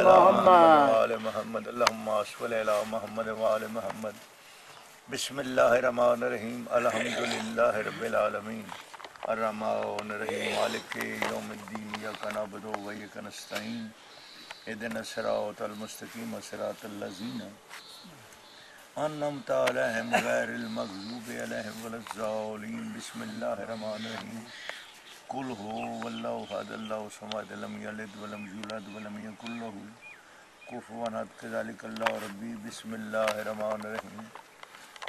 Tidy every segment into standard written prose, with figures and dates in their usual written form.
محمد وآل محمد اللہم صل علی محمد وآل محمد بسم اللہ الرحمن الرحیم الحمدللہ رب العالمین الرحمن الرحیم مالک یوم الدین ایاک نعبد و ایاک نستعین اہدنا الصراط المستقیم صراط الذین انعمت علیہم غیر المغضوب علیہم ولا الضالین بسم اللہ الرحمن الرحیم قل هو اللہ احد اللہ الصمد لم یلد ولم یولد ولم یکن لہ کفوا احد کذالک اللہ ربی بسم اللہ الرحمن الرحیم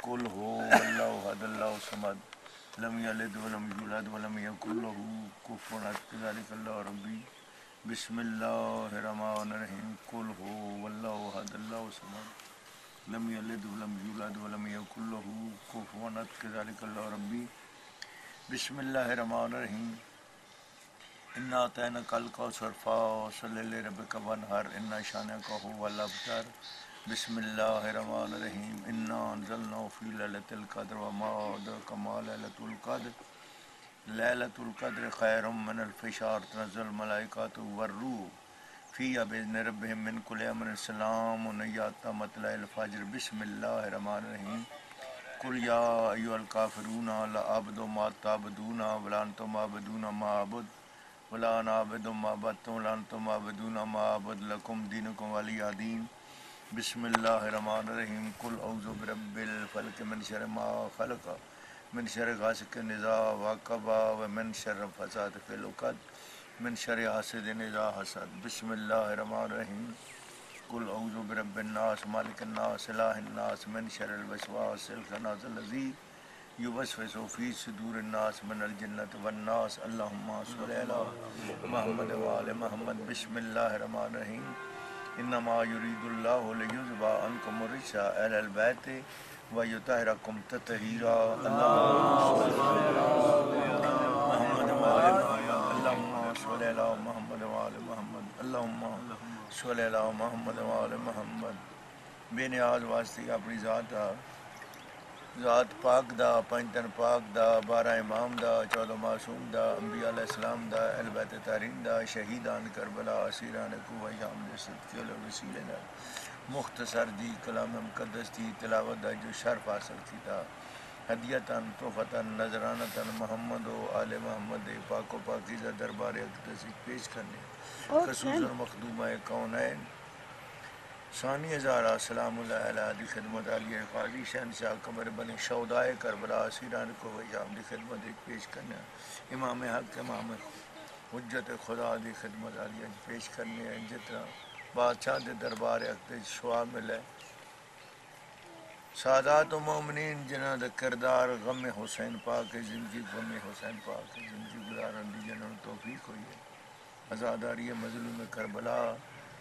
قل هو اللہ احد اللہ الصمد لم یلد ولم یولد ولم یکن لہ کفوا احد کذالک اللہ ربی بسم اللہ الرحمن الرحیم قل هو اللہ احد اللہ الصمد لم یلد ولم یولد ولم یکن لہ کفوا احد کذالک اللہ ربی بسم اللہ الرحمن الرحیم انا اعطیناک الکوثر فصل لربک وانحر ان شانئک هو الابتر بسم اللہ الرحمن الرحیم انا انزلناہ فی لیلۃ القدر وما ادراک ما لیلۃ القدر لیلۃ القدر خیر من الف شہر تنزل الملائکۃ والروح فیہا بإذن ربہم من کل امر سلام ہی حتی مطلع الفجر بسم اللہ الرحمن الرحیم قل یا ایھا الکافرون لا اعبد ما تعبدون ولا انتم عابدون ما اعبد ولا انا عابد ما عبدتم ولا انتم عابدون ما اعبد لکم دینکم ولی دین بسم اللہ الرحمن الرحیم قل اعوذ برب الفلق من شر ما خلق من شر غاسق اذا وقب ومن شر الفساد فی العقد من شر حاسد اذا حسد بسم اللہ الرحمن الرحیم قل اعوذ برب الناس مالک الناس الہ الناس من شر الوسواس الخناس الذی یوسوس فی صدور الناس من الجنۃ والناس اللہم صل علی محمد وآل محمد بسم اللہ الرحمن الرحیم انما یرید اللہ لیذہب عنکم الرجس اہل البیت ویطہرکم تطہیرا اللہم صل علی محمد وآل محمد اللہم صل علی محمد وآل محمد بے نیاز واسطے اپنی ذات پاک دا پنجتن پاک دا 12 امام دا 14 معصوم دا انبیاء علیہ السلام دا اہل بیت طاہرین دا شہیدان کربلا اسیران کوہ شام دے صدقے وسیلے دا مختصر دی کلام مقدس دی تلاوت دا جو شرف حاصل کیتا ہدیتاً تحفتاً نذرانتاً محمد و آل محمد پاک و پاکیزہ دربار اقدس پیش کرنے خصوصاً مخدومہ کونین ثانی ہزارہ سلام اللہ علیہ دی خدمت علی قاضی شہنشاہ قمر بن شہدائے کربلا اسیران کو وجام دی خدمت پیش کرنا امام حق امام حجت خدا دی خدمت علی پیش کرنے جتنا بادشاہ دے دربار اقدس شعا ملے سادات و مومنین جنہ دا کردار غم حسین پاک زندگی غم حسین پاک زندگی گزارن دی جنہ توفیق ہوئی ہے ازاداری مظلوم کربلا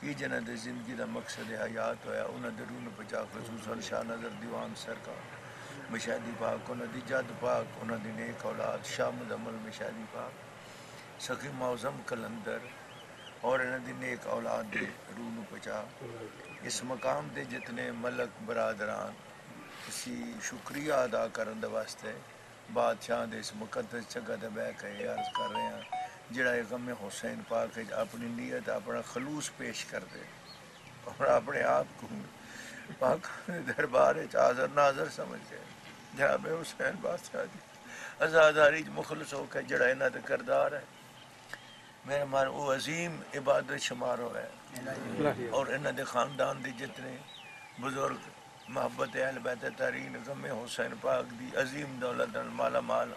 یہ جنہ دے زندگی دا مقصد حیات ہویا انہ درون پچا خصوصاً شاہ نظر دیوان سرکار مشاہدی پاک انہ دی جد پاک انہ دی نیک اولاد شاہ مدمل مشاہدی پاک سخی معظم کلندر اور انہ دی نیک اولاد دے رون پچا اس مقام دے جتنے ملک برادران اسی شکریہ ادا کرن دے واسطے بادشاہ دے اس مقدس جگہ دے بے کے عرض کر رہے ہیں جڑا غم حسین پاک اپنی نیت اپنا خلوص پیش کر دے اور اپنے آپ کو پاک دربار حاضر ناظر سمجھ گئے جناب حسین بادشاہ دی ازاداری مخلص ہو کے جڑا انہاں دے کردار ہے میرے مان وہ عظیم عبادت شمار ہوا ہے اور انہاں دے خاندان دے جتنے بزرگ محبت اہل بیت طاہرین غم حسین پاک دی عظیم دولت مالا مال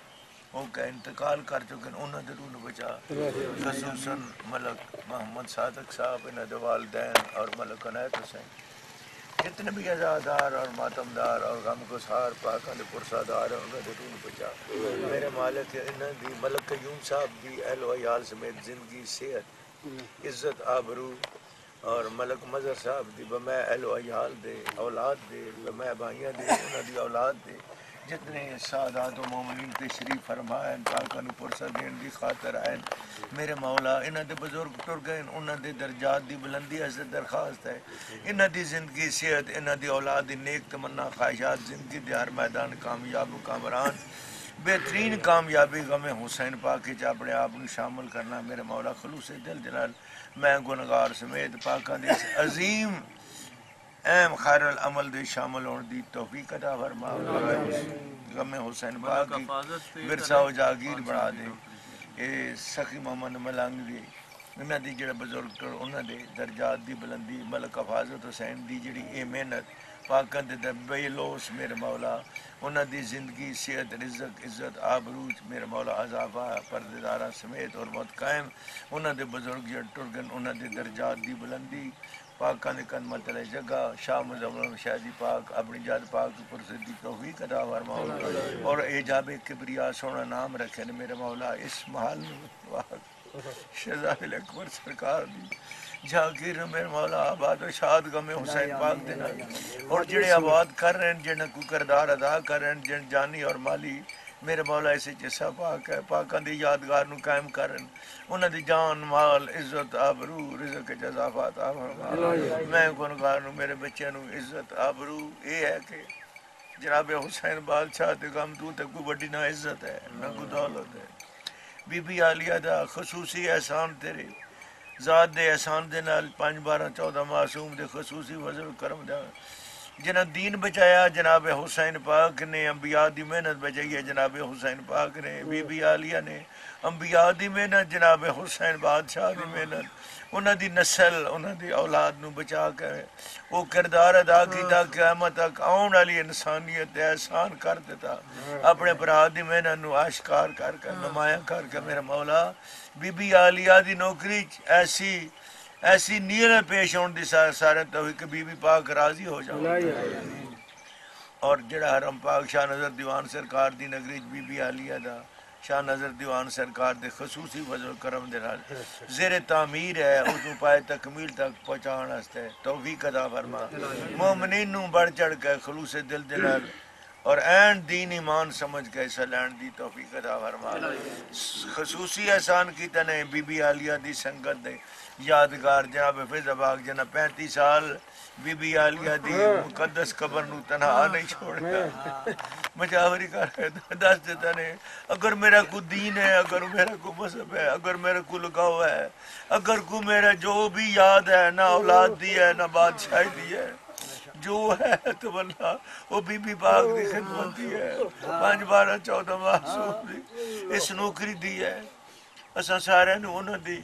ہو کے انتقال کر چکے انہوں نے رون بچا خصوصاً ملک محمد صادق صاحب انہوں دے والدین اور ملک عنایت حسین جتنے بھی عزادار اور ماتمدار اور غم گسار پاکاں دے پرسادار ہیں انہوں نے رون بچا میرے مالک انہوں دی ملک قیوم صاحب دی اہل و عیال سمیت زندگی صحت عزت آبرو اور ملک مظہر صاحب دی بمے اہل و عیال دے اولاد دے بمے بھائیاں دے انہوں دی اولاد دے جتنے سادات و مومنین تشریف فرمائیں پاکاں نو پرسہ دین دی خاطر آئیں میرے مولا انہاں دے بزرگ ٹر گئے انہاں دے درجات دی بلندی حضرت درخواست ہے انہاں دی زندگی صحت انہاں دی اولاد دی نیک تمنا خواہشات زندگی دے ہر میدان کامیاب و کامران بہترین کامیابی غم حسین پاک اپنے آپ کو شامل کرنا میرے مولا خلوص دل جلال میں گنگار سمیت پاکاں دے اس عظیم اہم خیر العمل دے شامل ہونے دی توفیق عطا فرما غم حسین پاک کی ورثہ و جاگیر بنا دے اے سخی محمد ملنگ دی انہاں دی جڑا بزرگ انہاں دے درجات دی بلندی ملک حفاظت حسین دی جڑی اے محنت پاکاں دے بے لوس میرے مولا انہاں دی زندگی صحت رزق عزت آبروج میرے مولا اضافہ پردیدارہ سمیت اور بہت قائم انہاں دے بزرگ جڑ ٹرگن انہاں دے درجات دی بلندی پاکاں دے قدمت تلے جگہ شاہ مظفر شہزی پاک اپنی جاد پاک پر صدی توفیق عطا فرما اور ایجاب کبریا سونا نام رکھے میرے مولا اس محل شہزاد اکبر سرکار دی جاگیر میرے مولا آباد و شاد غم حسین پاک دینا اور جڑے آباد کر رہے ہیں جنہیں کو کردار ادا کر رہے ہیں جن جانی اور مالی میرے مولا ایسے جسا پاک ہے پاکاں دی یادگار نو قائم کرن انہاں دی جان مال عزت آبرو رزق جزافات میں گنگار نو میرے بچے نو عزت آبرو یہ ہے کہ جناب حسین بادشاہ دے غم تو تک کوئی بڑی نہ عزت ہے نہ کوئی دولت ہے بی بی عالیہ دا خصوصی احسان تیرے ذات دے احسان دے نال 5 12 14 معصوم دے خصوصی فضل کرم دا جنہاں دین بچایا جناب حسین پاک نے انبیاء دی محنت بچائی ہے جناب حسین پاک نے بی بی عالیہ نے انبیاء دی محنت جناب حسین بادشاہ دی محنت انہاں دی نسل انہاں دی اولاد نو بچا کے وہ کردار ادا کیتا قیامت تک آن والی انسانیت دے احسان کر دیتا اپنے برا دی محنت نو آشکار کر کے نمایاں کر کے میرا مولا بی بی عالیہ دی نوکری ایسی نیت پیش ہونے دی سارے توفیق بی بی پاک راضی ہو جاؤ اور جڑا حرم پاک شاہ نظر دیوان سرکار دی نگری بی بی عالیہ دا شاہ نظر دیوان سرکار دے خصوصی فضل و کرم دے نال زیر تعمیر ہے اس کو پائے تکمیل تک پہنچان واسطے توفیق عطا فرما مومنین نو بڑھ چڑھ کے خلوص دل دے نال اور این دین ایمان سمجھ کے حصہ لین دی توفیق عطا فرما خصوصی احسان کیتا نے بی بی عالیہ دی سنگت دے یادگار جناب فیض باغ جناب 35 سال بی بی عالیہ دی مقدس قبر نو تنہا نہیں چھوڑا مجاوری کر دس دیتا نے اگر میرا کو دین ہے اگر میرا کو مذہب ہے اگر میرا کو لگاؤ ہے اگر کو میرا جو بھی یاد ہے نہ اولاد دی ہے نہ بادشاہی دی ہے جو ہے تو اللہ وہ بی بی پاک دی خدمت دی ہے 5 12 14 معصوم دی اس نوکری دی ہے اساں سارے نو انہاں دی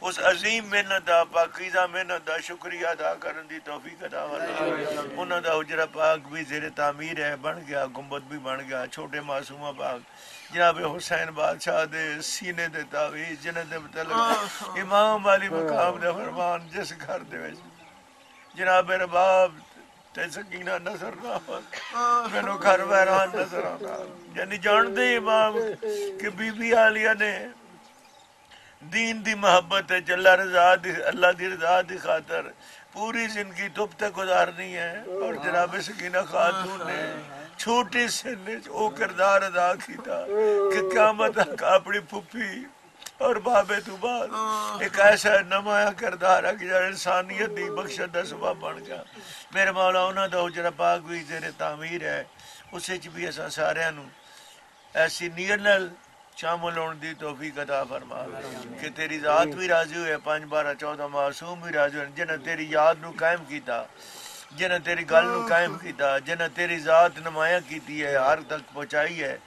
اس عظیم محنت دا پاکیزہ محنت دا شکریہ ادا کرن دی توفیق عطا فرما انہاں دا حجرہ پاک بھی زیر تعمیر ہے بن گیا گنبد بھی بن گیا چھوٹے معصومہ پاک جناب حسین بادشاہ دے سینے دے تعویذ جنہیں دے متعلق امام والی مقام دے فرمان جس گھر دے وچ جناب رباب تے سکینہ نظر نہ میں نو گھر ویران نظر آنا یعنی جان دے امام کہ بی بی عالیہ نے دین دی محبت ہے اللہ دی رضا دی خاطر پوری زندگی دھوپ تک گزارنی ہے اور جناب سکینہ خاتون نے چھوٹی سن او کردار ادا کیتا کہ قیامت تک اپنی پھپھی اور بابے تو بعد ایک ایسا نمایاں کردار ہے کہ جب انسانیت دی بخشت دا سبب بن گیا میرے مولا انہاں دا حجرہ پاک بھی زیر تعمیر ہے اسے چ بھی اساں سارے نو ایسی نیت نال شامل ہونے دی توفیق عطا فرما کہ تیری ذات بھی راضی ہوئے 5 12 14 معصوم بھی راضی ہوئے جنہیں تیری یاد نو قائم کیتا جنہیں تیری گل نو قائم کیتا جنہیں تیری ذات نمایاں کیتی ہے ہر تک پہنچائی ہے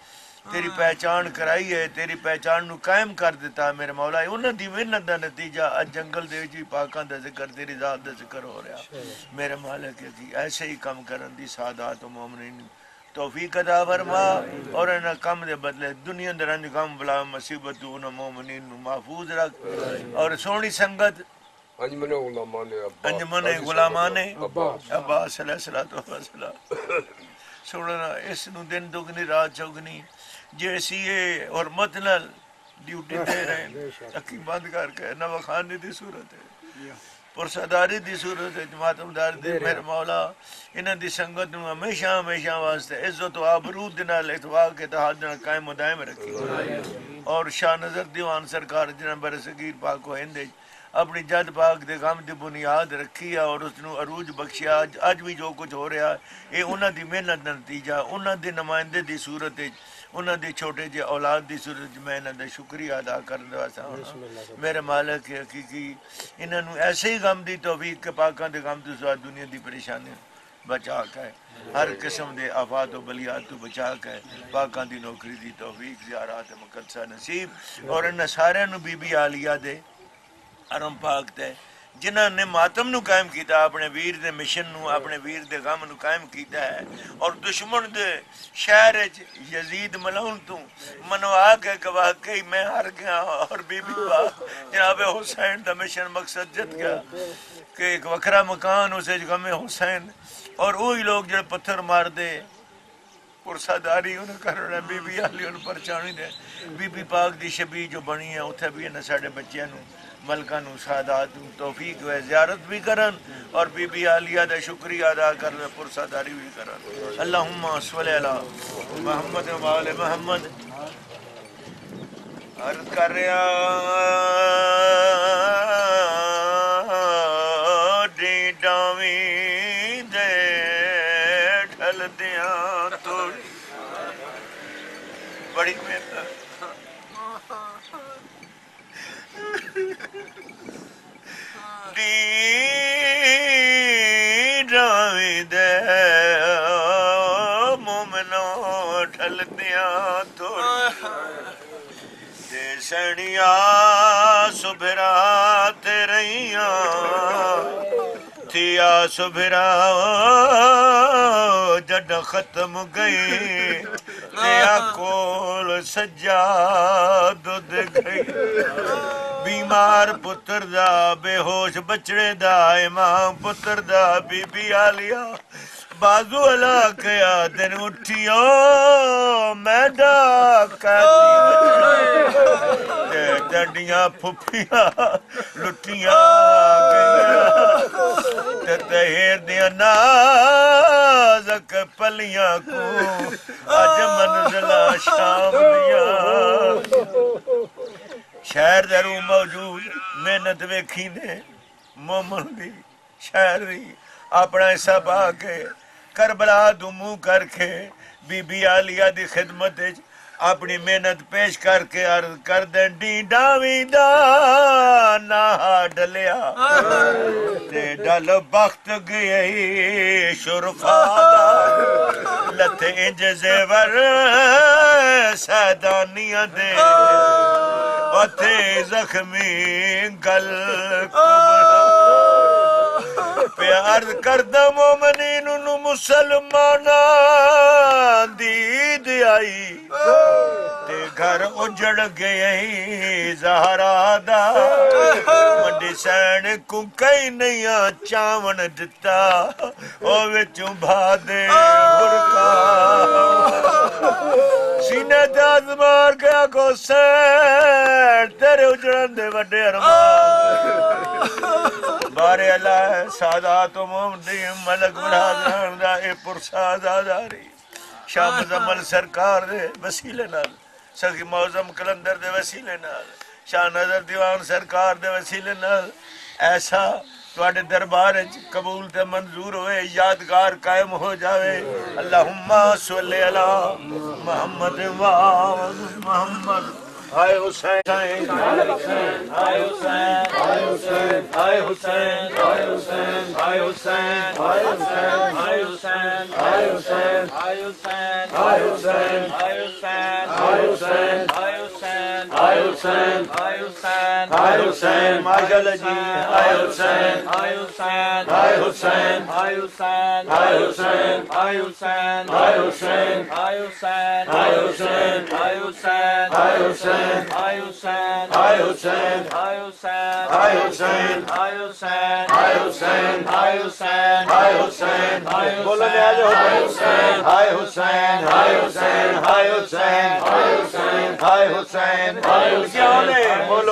تیری پہچان کرائی ہے تیری پہچان نو قائم کر دیتا ہے میرے مولا انہاں دی محنت دا نتیجہ اج جنگل دے وچ پاکاں دا ذکر تیری ذات دا ذکر ہو رہا میرے مالک کی ایسے ہی کم کرن دی سعادت و مومنین توفیق عطا فرما اور انہاں کم دے بدلے دنیا دے رنج غم بلا مصیبت انہاں مومنین نو محفوظ رکھ اور سونی سنگت انجمن غلامان عباس علیہ السلام سونا اس نو دن دگنی رات چوگنی جیسی اور متنل ڈیوٹی دے رہے ہیں اکی بند کر کے نو خانی دی صورت ہے پرساداری دی صورت ہے ماتمدار دی میرے مولا انہاں دی سنگت نو ہمیشہ ہمیشہ واسطے عزت و آبرو دے نال اتفاق کے اتحاد نال قائم و دائم رکھی اور شاہ نظر دیوان سرکار جنہاں برصغیر پاک و ہند اپنی جد پاک دے غم دی بنیاد رکھی ہے اور اس نو عروج بخشیا اج بھی جو کچھ ہو رہا ہے یہ انہاں دی محنت دا نتیجہ انہاں دی نمائندے دی صورت انہاں دی چھوٹے جے اولاد دی صورت میں انہاں دا شکریہ ادا کردا واسا میرے مالک حقیقی انہاں نو ایسے ہی غم دی توفیق کہ پاکاں دے غم تو سوا دنیا دی پریشانی بچا کے ہر قسم دے آفات و بلیات تو بچا کے پاکاں دی نوکری دی توفیق زیارات مقدسہ نصیب اور انہاں سارے نو بی بی عالیہ دے حرم پاک تے جنہاں نے ماتم نو قائم کیتا اپنے ویر دے مشن نو اپنے ویر دے غم نو قائم کیتا ہے اور دشمن دے شہر یزید ملعون تو منوا کے کہ واقعی میں ہار گیا اور بی بی پاک جناب حسین دا مشن مقصد جت گیا کہ ایک وکھرا مکان اسے غم حسین اور وہی لوگ جڑے پتھر مار دے پرساداری انہیں کرنا بی بی علی انہیں پرچانی دے بی بی پاک دی شبی جو بنی ہے اتھے بھی انہیں ساڑھے بچیاں نو ملکہ نو سعادات نو توفیق و زیارت بھی کرن اور بی بی عالیہ دا شکریہ ادا کرن پرساداری بھی کرن اللہم صلی اللہ محمد و آل محمد عرض کر رہا ڈی ڈاوی دے ڈھل دیاں تو بڑی محنت دی ڈاوی دے مومنوں ڈھل دیاں تو تے سڑیاں سبھرات رہیاں تھیا سبھرا جڈ ختم گئی تیا کول سجاد دے گئی بیمار پتر دا بے ہوش بچڑے دا امام پتر دا بی بی عالیہ بازو علا کیا دن اٹھیو میں ڈاکہ دی ڈڈیاں پھپیاں لٹیاں گیا تہیر دیا نازک پلیاں کو آج منزلہ شام دیا شہر درو موجود محنت ویکھی نے مومن دی شہر دی اپنا حصہ پا کے کربلا دمو کر کے بی بی عالیہ دی خدمت اپنی محنت پیش کر کے عرض کر دیں ڈی ڈاوی دا نہ ڈلیا تے ڈل بخت گئی شرفا دا لتے انج زیور سیدانیاں دے وتے زخمی گل کبرا پیار کردہ مومنین انہوں مسلمانان دید آئی تے گھر اجڑ گئی زہرا دا منڈی سین کو کئی نیا چاون دتا او وچوں بھادے برکا سینے داز مار گیا کو سین تیرے اجڑن دے وڈے ارمان بارے اللہ سادات و محمدی ملک برادران دا اے پرساد آداری شاہ مزمل سرکار دے وسیلے نال سخی معظم کلندر دے وسیلے نال شاہ نظر دیوان سرکار دے وسیلے نال ایسا تواڈے دربار قبول تے منظور ہوئے یادگار قائم ہو جاوے اللہم صلی اللہ محمد و آل محمد آئے حسین آئے حسین آئے حسین آئے حسین آئے حسین آئے حسین آئے حسین آئے حسین آئے حسین آئے حسین آئے حسین آئے حسین آئے حسین آئے حسین آئے حسین آئے حسین آئے حسین آئے حسین ماشاء اللہ جی آئے حسین آئے حسین آئے حسین آئے حسین آئے حسین آئے حسین آئے حسین آئے حسین آئے حسین آئے حسین آئے حسین آئے حسین آئے حسین آئے حسین آئے حسین آئے حسین آئے حسین آئے حسین آئے حسین آئے بولو آئے حسین آئے حسین آئے حسین آئے حسین آئے حسین آئے حسین آئے حسین بولو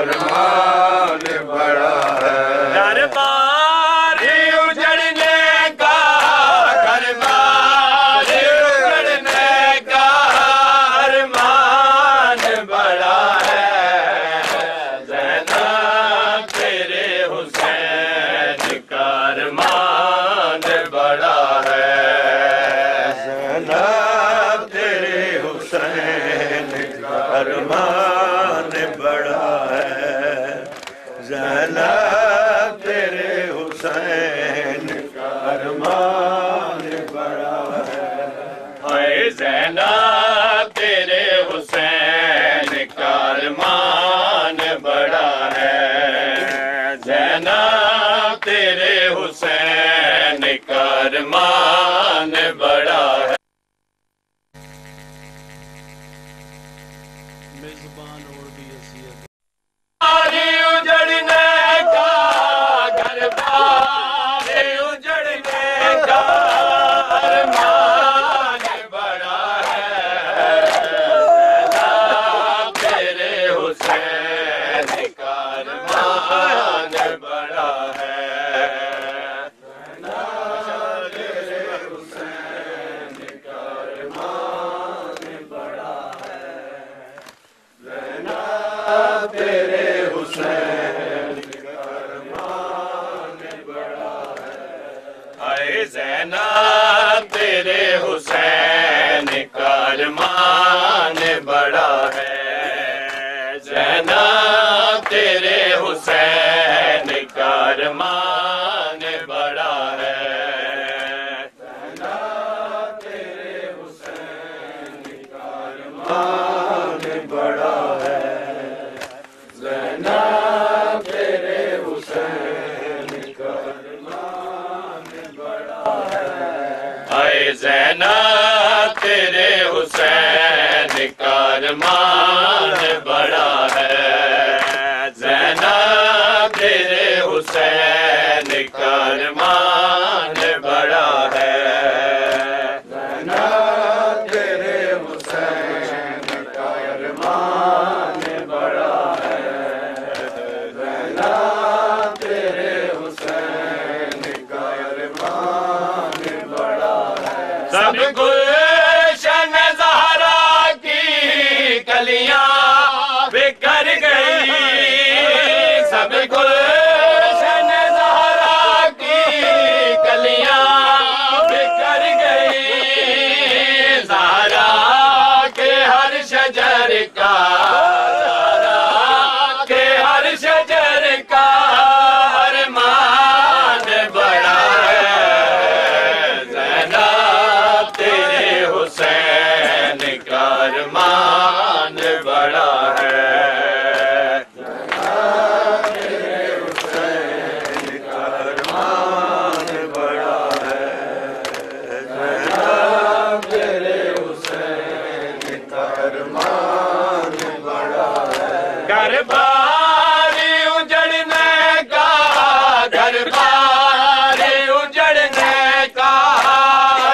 ارمان بڑا ہے دربار اجڑنے کا دربار اجڑنے کا ارمان بڑا ہے زینب تیرے حسین کا ارمان بڑا ہے زینب تیرے حسین کا ارمان بڑا ہے زینب تیرے حسین کا ارمان بڑا ہے اے زینب تیرے حسین کا ارمان بڑا ہے زینب تیرے حسین کا ارمان بڑا ہے میزبان اور بھی حیثیت اجڑنے کا دربار اجڑنے کا ارمان بڑا ہے زینب تیرے حسین کا ارمان بڑا ہے زینب تیرے حسین کا ارمان بڑا ہے زینب تیرے حسین کا ارمان بڑا ہے اے زینب تیرے حسین کا ارمان بڑا ہے زینب تیرے حسین کا ارمان بڑا ہے زینب تیرے حسین کا ارمان بڑا ہے زینب تیرے حسین کا ارمان بڑا ہے اے زینب تیرے حسین کا ارمان بڑا ہے زینب تیرے حسین کا ارمان بڑا ہے زینب تیرے حسین کا ارمان بڑا ہے زینب تیرے حسین کا ارمان بڑا ہے سب گلشن زہرا کی کلیاں بکھر گئی سب گلشن زہرا کی کلیاں بکھر گئی زہرا کے ہر شجر کا زہرا کے ہر شجر کا ارمان بڑا ہے زینب تیرے حسین کا ارمان بڑا ہے زینب تیرے حسین کا ارمان بڑا ہے زینب تیرے حسین کا ارمان بڑا ہے دربار اجڑنے کا دربار اجڑنے کا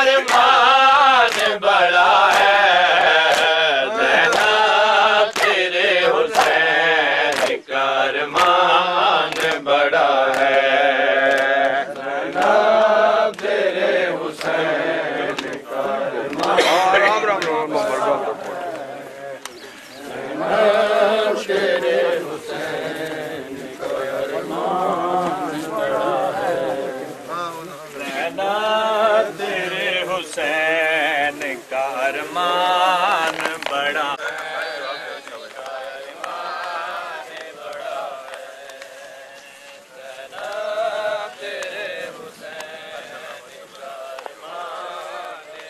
ارمان بڑا ہے زینب تیرے حسین کا ارمان بڑا ہے زینب تیرے حسین کا ارمان زینب تیرے حسین کا ارمان بڑا ہے زینب تیرے حسین کا ارمان بڑا ہے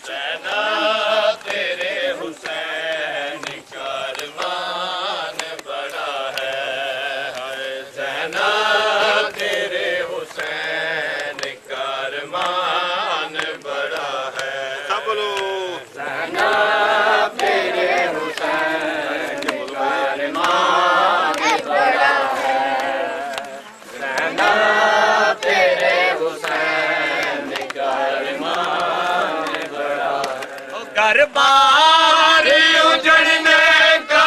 زینب تیرے حسین کا ارمان بڑا ہے زینب تیرے حسین کا ارمان بڑا ہے سب لوگ زینب تیرے حسین کا ارمان بڑا ہے زینب تیرے حسین کا ارمان دربار اجڑنے کا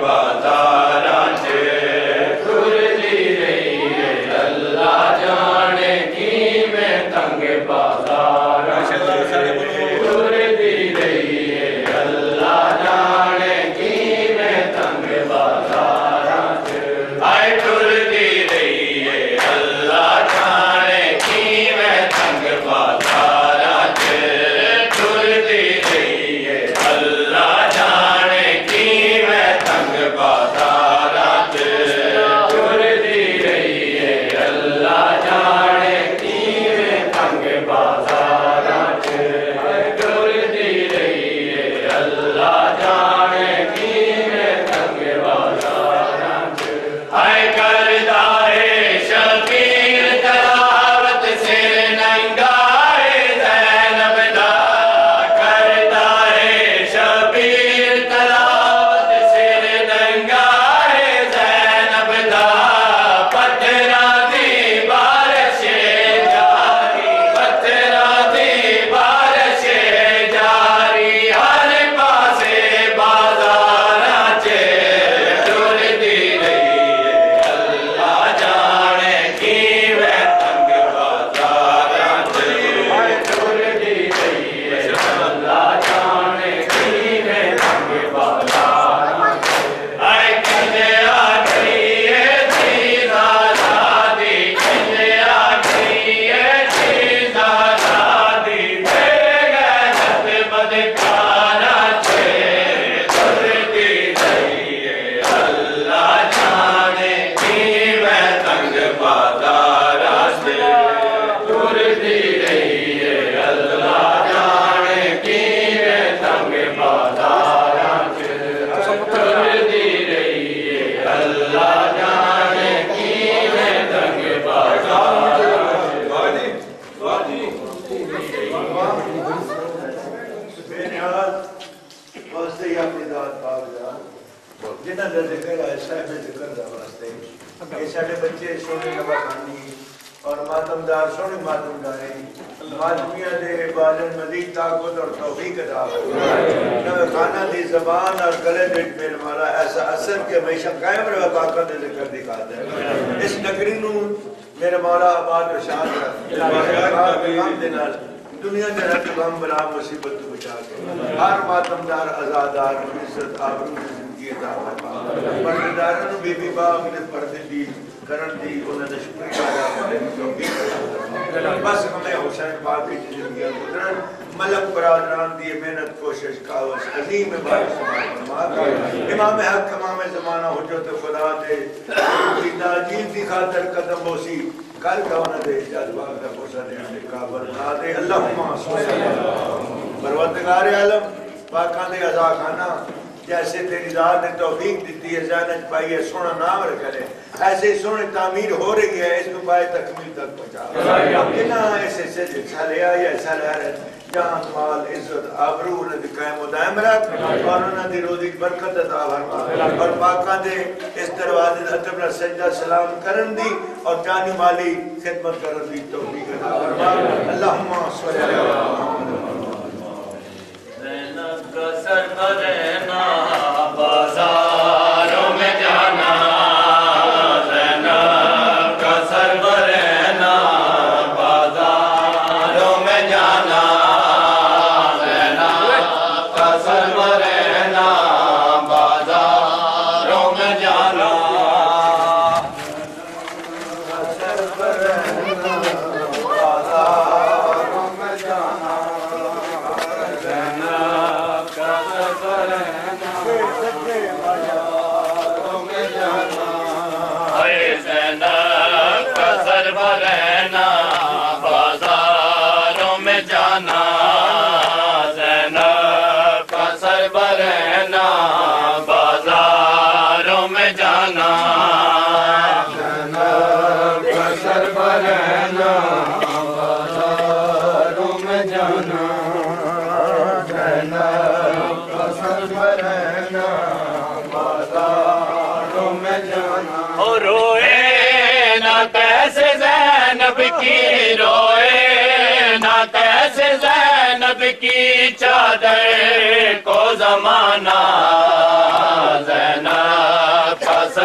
بازاراں چ ٹردی رہی ہے اللہ جانے کیویں تنگ بازاراں چ ٹردی رہی ہے اللہ جانے کیویں تنگ بازاراں چ آئے ٹردی رہی ہے اللہ جانے کیویں تنگ بازاراں چ ٹردی رہی ہے اللہ جانے کیویں تنگ بازاراں چ ٹردی رہی ہے اللہ جانے کیویں تنگ بازاراں چ ٹردی رہی ہے اللہ جانے کیویں تنگ بازاراں چ ہائے کردا ہے شبیر تلاوت سر ننگائے زینب دا کردا ہے شبیر تلاوت سر ننگائے زینب دا پتھراں دی بارش جاری پتھراں دی بارش جاری ہر پاسے بازاراں چ ٹردی رہی ہے اللہ جانے کیویں تنگ بازاراں چ ٹردی رہی ہے اللہ جانے کیویں تنگ بازاراں چ آئے کنے آکھی ہے چیز آزادی کنے آکھی ہے چیز آزادی بے غیرت بدکاراں چ ٹردی رہی ہے اللہ جانے کیویں تنگ بازاراں چ ٹردی رہی ہے اللہ جانے کیویں تنگ بازاراں چ ٹردی رہی ہے اللہ جانے کیویں تنگ بازاراں چ بے نیاز واسطے ہی اپنی ذات پاک دا جنہ دا ذکر ہے صاحب ذکر دا واسطے یہ ساڑھے بچے سونے نبخانی اور ماتمدار سونے ماتمداریں ماتمیاں دے بالن مزید طاقت اور توفیق عطا نبخانہ دی زبان اور گلے بٹ میں ہمارا ایسا اثر کہ ہمیشہ قائم رہا باقا دے ذکر دکھاتا ہے اس نگری نو میرے مولا آباد و شاد دنیا کے رب غم بلا مصیبت تو بچا کے ہر ماتمدار ازادار عزت آبرو کی زندگی عطا فرما پردیداروں بی بی باغ نے پردے دی کرن دی انہوں نے شکریہ ادا کرنے کی توفیق عطا فرما بس ہمیں حسین پاک کی زندگی گزرن ملک برادران دی محنت کوشش کاوش عظیم بارش فرما امام حق امام زمانہ حجت خدا دے تاجیل دی خاطر قدم بوسی کل کا انہوں نے اجازت باغ کا پوسا دے ہمیں کعبر بنا دے اللہم صلی پروردگار عالم پاکان دے عزا خانہ جیسے تیری ذات نے توفیق دیتی ہے زینت پائی ہے سونا نام رکھا لے ایسے سونے تعمیر ہو رہی ہے اس کو پائے تکمیل تک پہنچا جنہاں ایسے سے جھا لیا یا ایسا لیا رہے جہاں مال عزت آبرو انہوں نے قائم و دائم رکھ اور انہوں نے روزی برکت عطا فرما اور پاکان دے اس دروازے اتبنا سجدہ سلام کرن دی اور جانی مالی خدمت کرن دی توفیق عطا فرما اللہم صلی اللہ زینب کا سر رہنا بازاروں میں جانا زینب کا سر رہنا بازاروں میں جانا زینب کا سر رہنا بازاروں میں جانا روئے نہ کیسے زینب کی روئے نہ کیسے زینب کی چادر کو زمانہ زینب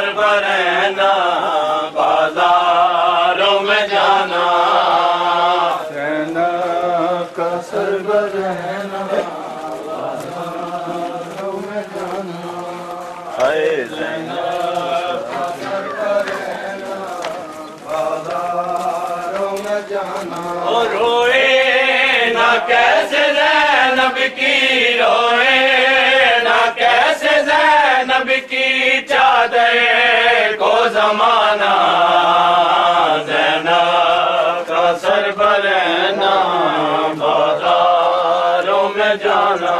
سر برہنا بازاروں میں جانا زینب کا سر برہنا بازاروں میں جانا اے زینب کا سر برہنا بازاروں میں جانا اور روئے نہ کیسے زینب کی روئے نہ کیسے زینب کی چادر کو زمانہ زینب کا سر برہنا بازاروں میں جانا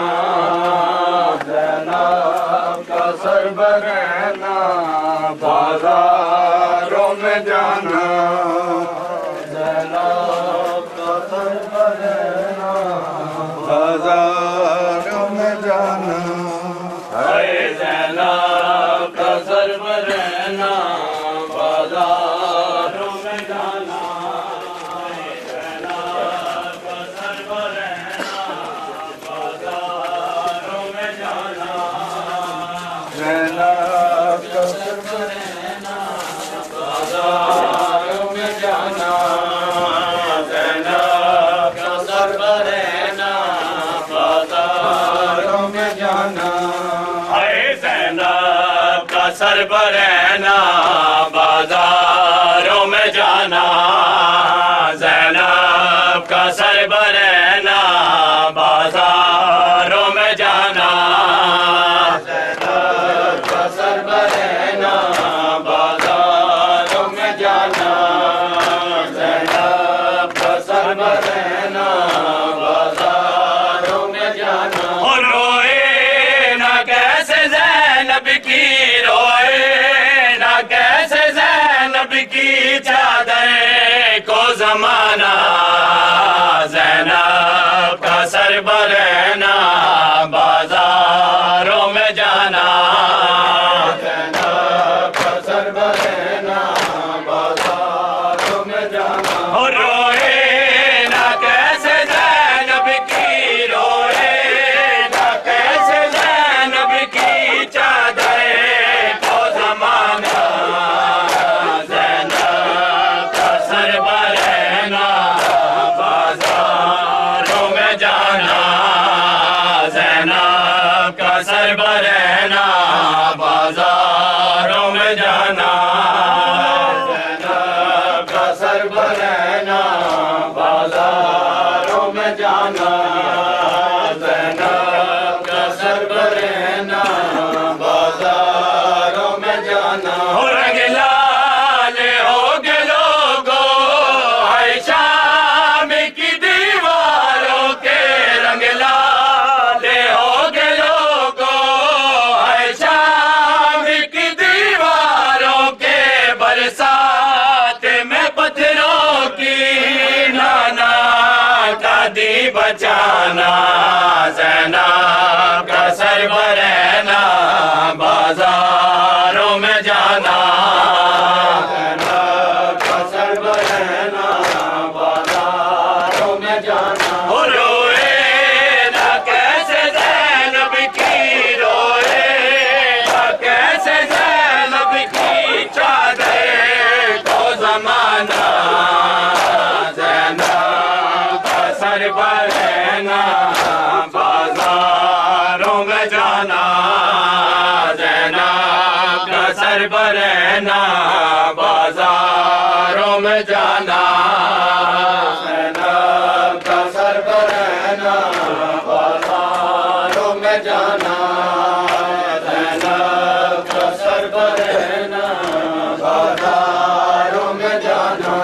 زینب کا سر برہنا بازاروں میں جانا زینب کا سر برہنا بازاروں میں جانا اے زینب کا سر برہنا بازاروں میں جانا اے زینب کا سر برہنا بازاروں میں جانا زینب کا سر برہنا بازاروں میں جانا زینب کا سر برہنا بازاروں میں جانا اے زینب کا سر برہنا بازاروں میں جانا زینب کا سر برہنا بازاروں میں جانا زینب کا سر برہنا بازاروں میں جانا زینب کا سر برہنا بازاروں میں جانا اور روئے نہ کیسے زینب کی روئے نہ کیسے زینب کی چادر کو زمانہ زینب کا سر برہنا بازاروں میں جانا زینب کا سر برہنا بازاروں میں جانا اور روئے نہ کیسے زینب کی روئے نہ کیسے زینب کی چادر کو زمانہ زینب کا سر برہنا بازاروں میں جانا زینب کا سر برہنا بازاروں میں جانا زینب کا سر برہنا بازاروں میں جانا زینب کا سر برہنا بازاروں میں جانا رنگ لال ہو گے لوگو اے شام کی دیواروں کے رنگ لال ہو گے لوگو اے شام کی دیواروں کے برسات میں پتھروں کی نانا کا دی بچانا زینب کا سر برہنا بازاروں میں جانا زینب کا سر برہنا بازاروں میں جانا روئے نہ کیسے زینب کی روئے نہ کیسے زینب کی چادر کو زمانہ زینب کا سر برہنا بازاروں میں جانا زینب کا سر برہنا بازاروں میں جانا زینب کا سر برہنا بازاروں میں جانا زینب کا سر برہنا بازاروں میں جانا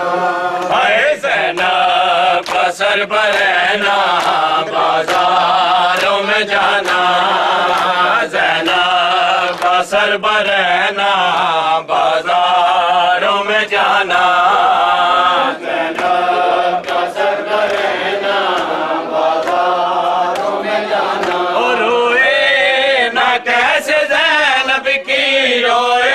اے زینب کا سر برہنا بازاروں میں جانا زینب کا سر برہنا بازاروں میں جانا زینب کا سر برہنا بازاروں میں جانا روئے نہ کیسے زینب کی روئے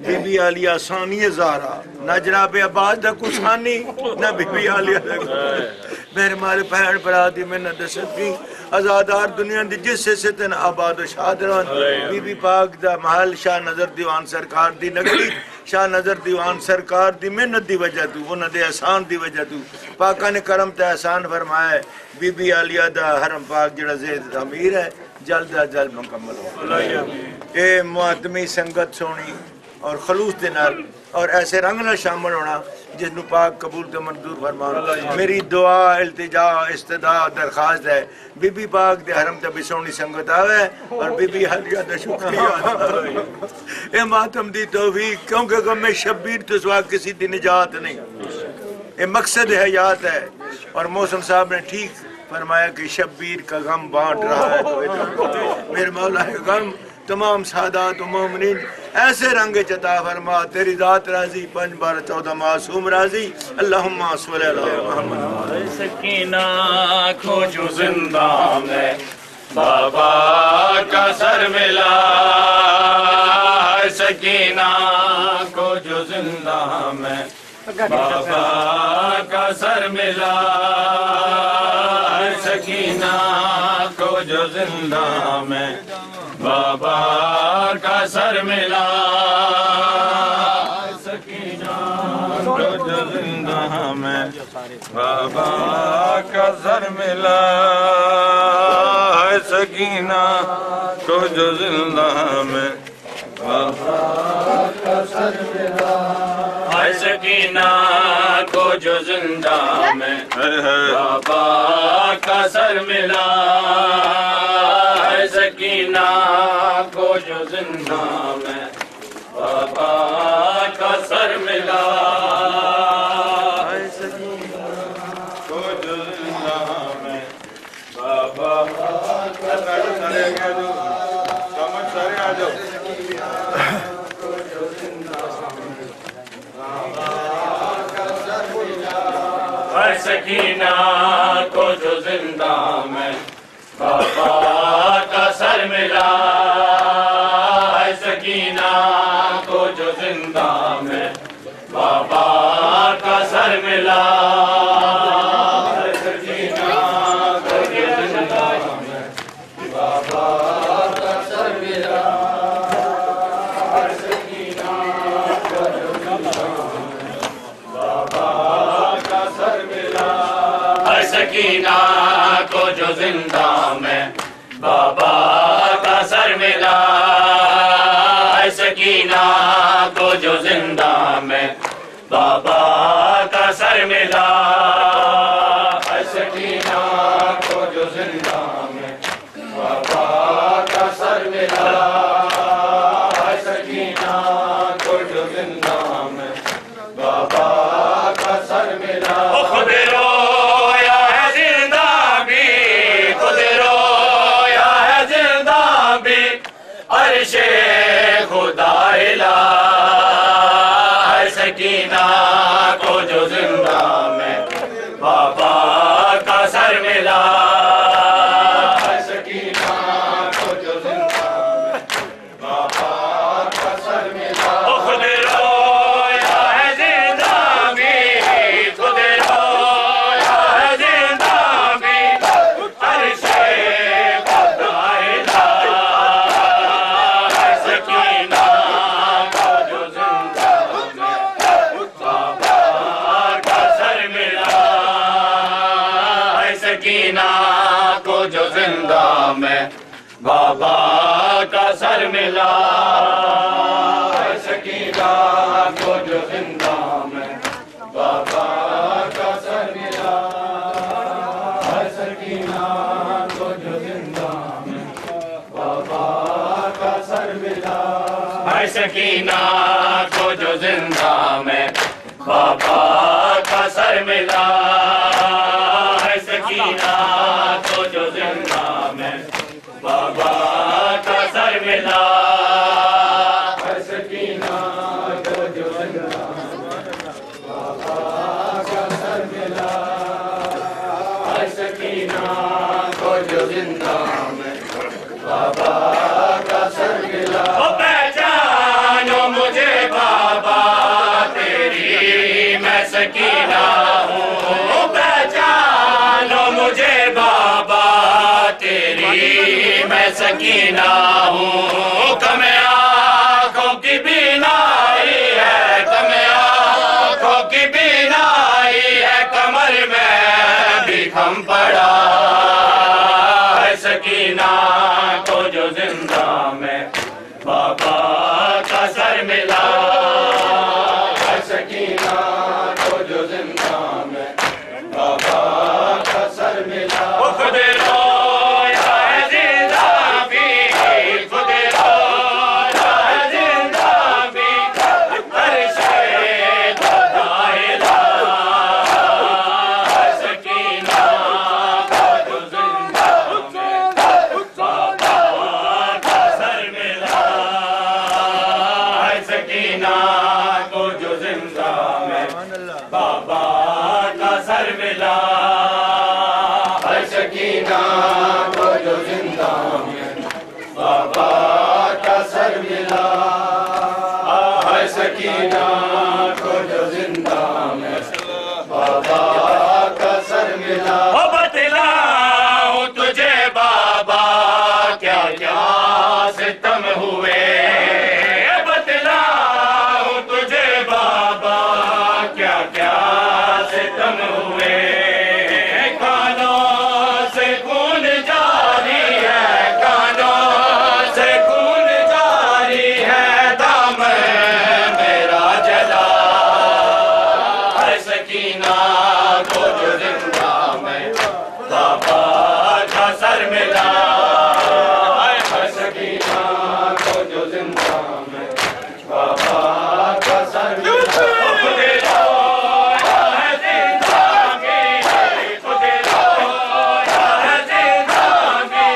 بی بی عالیہ ثانی زہرا نہ جناب عباس دا کو ثانی نہ بی بی عالیہ دا کو میرے مال پہن پرا دی میں نہ دست کی ازادار دنیا دی جس سے ستن آباد و شادران بی بی پاک دا محل شاہ نظر دیوان سرکار دی نگری شاہ نظر دیوان سرکار دی محنت دی وجہ تو انہ دے احسان دی وجہ تو پاکہ نے کرم تے احسان فرمایا ہے بی بی عالیہ دا حرم پاک جڑا زید امیر ہے جلد از جلد مکمل ہو اے معتمی سنگت سونی اور خلوص دے نال اور ایسے رنگ نہ شامل ہونا جس نو پاک قبول تے منظور فرمان میری دعا التجا استدعا درخواست ہے بی بی پاک دے حرم تے بھی سونی سنگت آوے اور بی بی عالیہ دا شکریہ اے ماتم دی توفیق کیونکہ غم شبیر تو سوا کسی دی نجات نہیں یہ مقصد حیات ہے اور موسم صاحب نے ٹھیک فرمایا کہ شبیر کا غم بانٹ رہا ہے میرے مولا ہے غم تمام سادات و مومنین ایسے رنگ چتا فرما تیری ذات راضی 5 بار 14 معصوم راضی اللہم صلی اللہ محمد سکینہ کو جو زندہ میں بابا کا سر ملا سکینہ کو جو زندہ میں بابا کا سر ملا سکینہ کو جو زندہ میں بابا کا سر ملا سکینہ کو جو زندہ میں بابا کا سر ملا سکینہ کو جو زندہ میں بابا کا سر ملا سکینہ کو جو زندہ میں بابا کا سر ملا سکینہ کو جو زندہ میں بابا کا سر ملا سکینہ کو جو زندہ میں بابا کا سر ملا سکینہ کو جو زندہ میں بابا کا سر ملا سکینہ کو جو زندہ میں بابا کا سر ملا سکینہ کو جو زندہ میں بابا کا سر ملا سکینہ کو جو زندہ میں بابا کا سر ملا سکینہ کو جو زندہ میں بابا کا سر ملا سکینہ کو جو زندہ میں بابا کا سر ملا سکینہ کو جو زندہ میں بابا کا سر ملا سکینہ کو جو زندہ میں بابا کا سر ملا خود رویا ہے زندہ بھی خود رویا ہے زندہ بھی عرش خدا الہ سکینہ کو جو زندہ میں بابا کا سر ملا سکینہ کو جو زندہ میں بابا کا سر ملا خود رویا ہے زندہ بھی خود رویا ہے زندہ بھی عرش خدا الہ سکینہ کو جو زندہ میں بابا کا سر ملا سکینہ کو جو زندہ میں بابا کا سر ملا سکینہ کو جو زندہ میں بابا کا سر ملا سکینہ کو جو زندہ میں بابا کا سر ملا سکینہ کو جو زندہ میں بابا کا سر ملا سکینہ کو جو زندہ میں بابا کا سر ملا سکینہ کو جو زندہ میں بابا کا سر ملا سکینہ کو جو زندہ میں بابا کا سر ملا پہچانو مجھے سکینہ ہوں پہچانو مجھے بابا تیری میں سکینہ ہوں کم آنکھوں کی بینائی ہے کم آنکھوں کی بینائی ہے کمر میں بھی کھم پڑا ہے سکینہ کو جو زندہ میں بابا کا سر ملا ہے سکینہ کو جو زندہ میں بابا کا سر ملا وہ خود رویا ہے زندہ بھی خود رویا ہے زندہ بھی ہر شے دائرہ ہے سکینہ کو جو زندہ میں بابا کا سر ملا ہے سکینہ کو جو زندہ میں بابا کا سر ملا ہے سکینہ کو جو زندہ میں بابا کا سر ملا ہے سکینہ کو جو زندہ میں بابا کا سر ملا بتلاؤں تجھے بابا کیا کیا ستم ہوئے بتلاؤں تجھے بابا کیا کیا ستم ہوئے کانوں سے خون جاری ہے کانوں سے خون جاری ہے دامن میرا جلا ہے سکینہ کو جو زندہ میں بابا کا سر ملا ہے سکینہ کو جو زندہ میں بابا کا سر ملا خود رویا ہے زندہ بھی خود رویا ہے زندہ بھی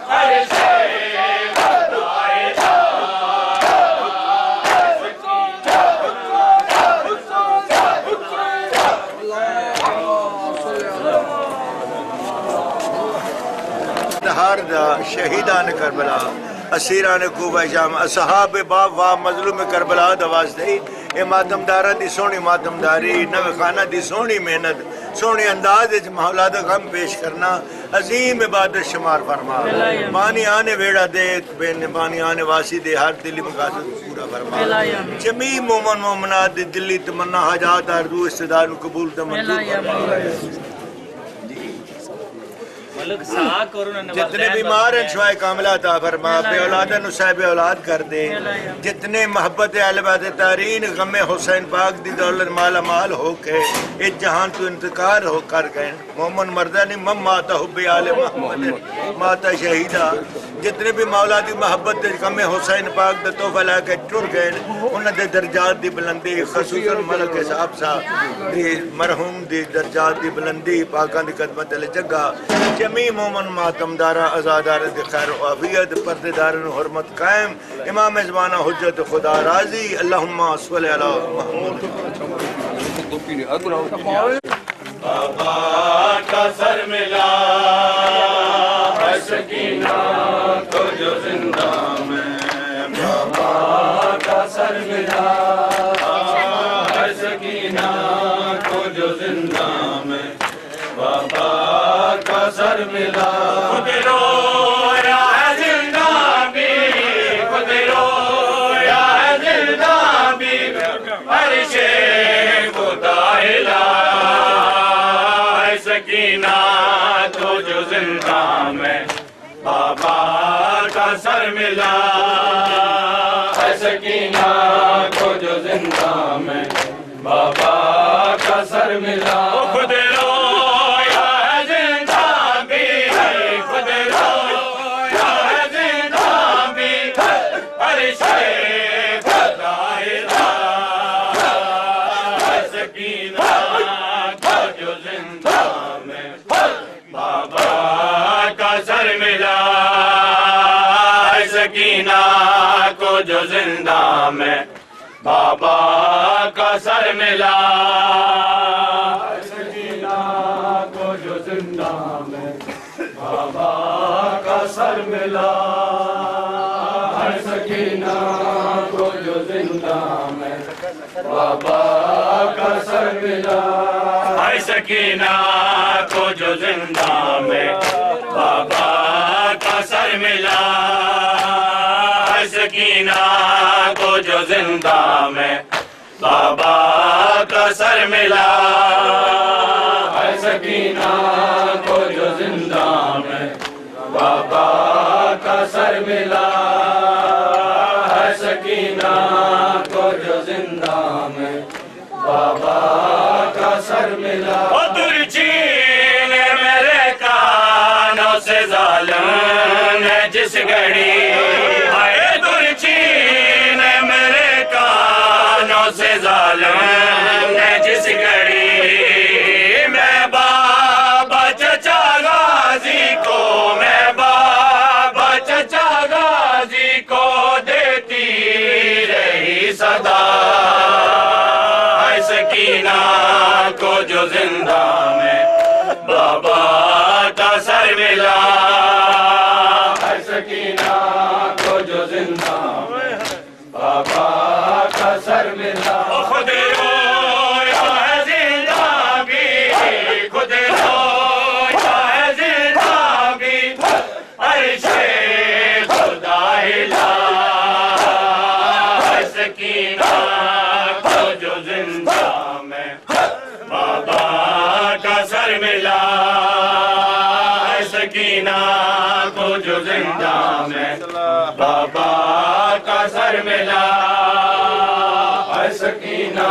ہر شے دائرہ دہار دا شہیدان کربلا اسیران کوبہ شام اصحاب باب و مظلوم کربلا دا واسطے اے ماتمدارہ دی سونی ماتمداری نو خانہ دی سونی محنت سونی انداز مولا دا غم پیش کرنا عظیم عبادت شمار فرما بانی آنے ویڑا دے بین بانی آنے واسی دے ہر دلی مقاصد پورا فرما جمیع مومن مومنات دی دلی تمنا حاجات آرزو استدار قبول تمنظور فرما جتنے بیمار ہیں شفاء کاملہ عطا فرما بے اولادن صاحب اولاد کر دے جتنے محبت علبات تارین غم حسین پاک دی دولت مالا مال ہو کے اس جہان تو انتقال ہو کر گئے مومن مردانی مم ماتا حب آل محمد ماتا شہیدہ جتنے بھی مولا دی محبت غم حسین پاک دا توفہ لے کے ٹر گئے انہاں دے درجات دی بلندی خصوصاً ملک صاحب سا مرحوم دی درجات دی بلندی پاکان دی قدمت علی جگہ جمیع مومن ماتمدارہ ازادار دی خیر و عافیت پردیدارن حرمت قائم امام زمانہ حجت خدا راضی اللہم صلی علی محمد بابا کا سر ملا ہے سکینہ کو جو زندہ میں بابا کا سر ملا ہے سکینہ کو جو زندہ میں بابا کا سر ملا خود رویا ہے زندہ بھی خود رویا ہے زندہ بھی ہر شے کو دائلہ ہے سکینہ تو جو زندہ میں بابا کا سر ملا ہے سکینہ کو جو زندہ میں بابا کا سر ملا خود رویا ہے زندہ بھی خود رویا ہے زندہ بھی ہر شے دائرہ ہے سکینہ کو جو زندہ میں بابا کا سر ملا ہے سکینہ کو جو زندہ میں بابا کا سر ملا ہے سکینہ کو جو زندہ میں بابا کا سر ملا ہے سکینہ کو جو زندہ میں بابا کا سر ملا ہے سکینہ کو جو زندہ میں بابا کا سر ملا ہے سکینہ کو جو زندہ میں بابا کا سر ملا ہے سکینہ کو جو زندہ میں بابا کا سر ملا ہے سکینہ کو جو زندہ میں بابا کا سر ملا ترچین میرے کانوں سے ظالم نے جس گھڑی ہائے ترچین میرے کانوں سے ظالم نے جس گھڑی میں بابا چچا غازی کو میں بابا چچا غازی کو دیتی رہی صدا ہے سکینہ کو جو زندہ میں بابا کا سر ملا ہے سکینہ کو جو زندہ میں بابا کا سر ملا خود رویا ہے زندہ بھی خود رویا ہے زندہ بھی عرش خدا ہلا ہے سکینہ کو جو زندہ میں بابا کا سر ملا ہے سکینہ کو جو زندہ میں بابا کا سر ملا ہے سکینہ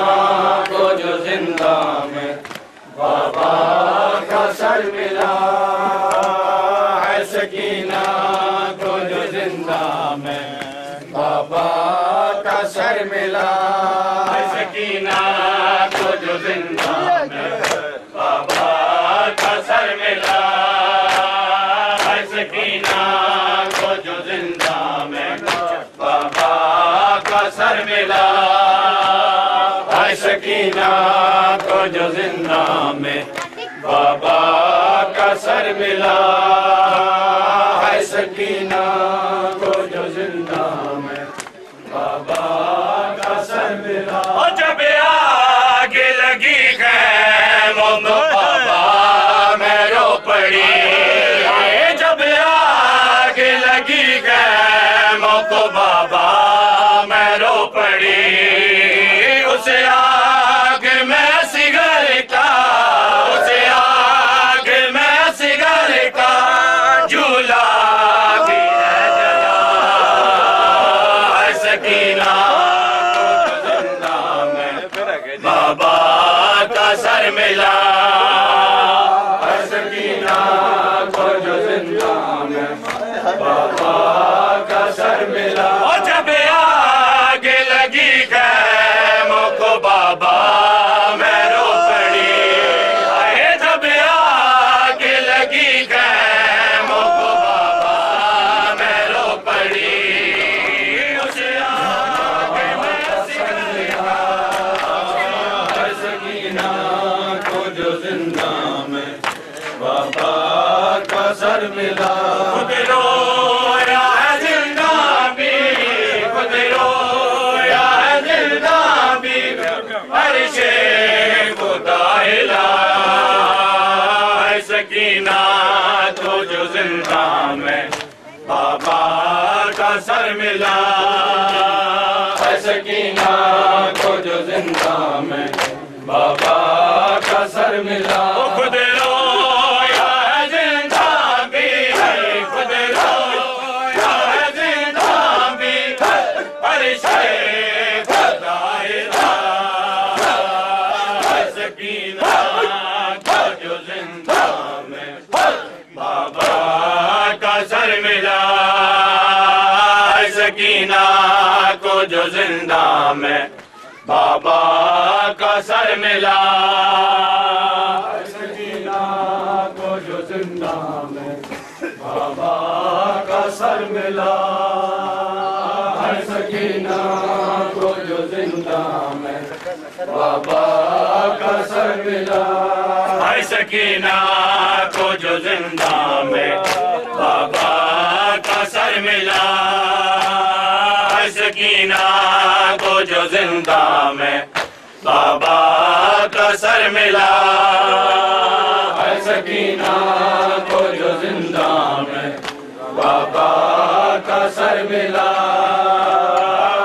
کو جو زندہ میں بابا کا سر ملا ہے سکینہ کو جو زندہ میں بابا کا سر ملا ہے سکینہ کو جو زندہ میں بابا کا سر ملا ہے سکینہ کو جو زندہ میں بابا کا سر ملا ہے سکینہ کو جو زندہ میں بابا کا سر ملا ہے سکینہ کو جو زندہ میں بابا کا سر ملا جب آگ لگی خیموں میں بابا میں رو پڑی جب آگ لگی خیموں کو بابا میں رو پڑی اس آگ میں سگر کا اس آگ میں سگر کا جھولا بھی ہے جلا ہے سکینہ کو جو زندہ میں بابا کا سر ملا ہے سکینہ کو جو زندہ میں بابا کا سر ملا جب آگ لگی خیموں کو بابا میں رو پڑی جب آگ لگی خیموں کو بابا میں رو پڑی اس آگ میں سکینہ ہے سکینہ کو جو زندہ میں بابا کا سر ملا خود رویا ہے زندہ بھی خود رویا ہے زندہ بھی عرش خدا ہلا ہے سکینہ کو جو زندہ میں بابا کا سر ملا ہے سکینہ کو جو زندہ میں بابا کا سر ملا خود رویا ہے زندہ بھی خود رویا ہے زندہ بھی عرش خدا ہلا ہے سکینہ کو جو زندہ میں بابا کا سر ملا ہے سکینہ کو جو زندہ میں بابا کا سر ملا ہے سکینہ کو جو زندہ میں بابا کا سر ملا ہے سکینہ کو جو زندہ میں بابا کا سر ملا ہے سکینہ کو جو زندہ میں بابا کا سر ملا ہے سکینہ کو جو زندہ میں بابا سر ملا ہے سکینہ کو جو زندہ میں بابا کا سر ملا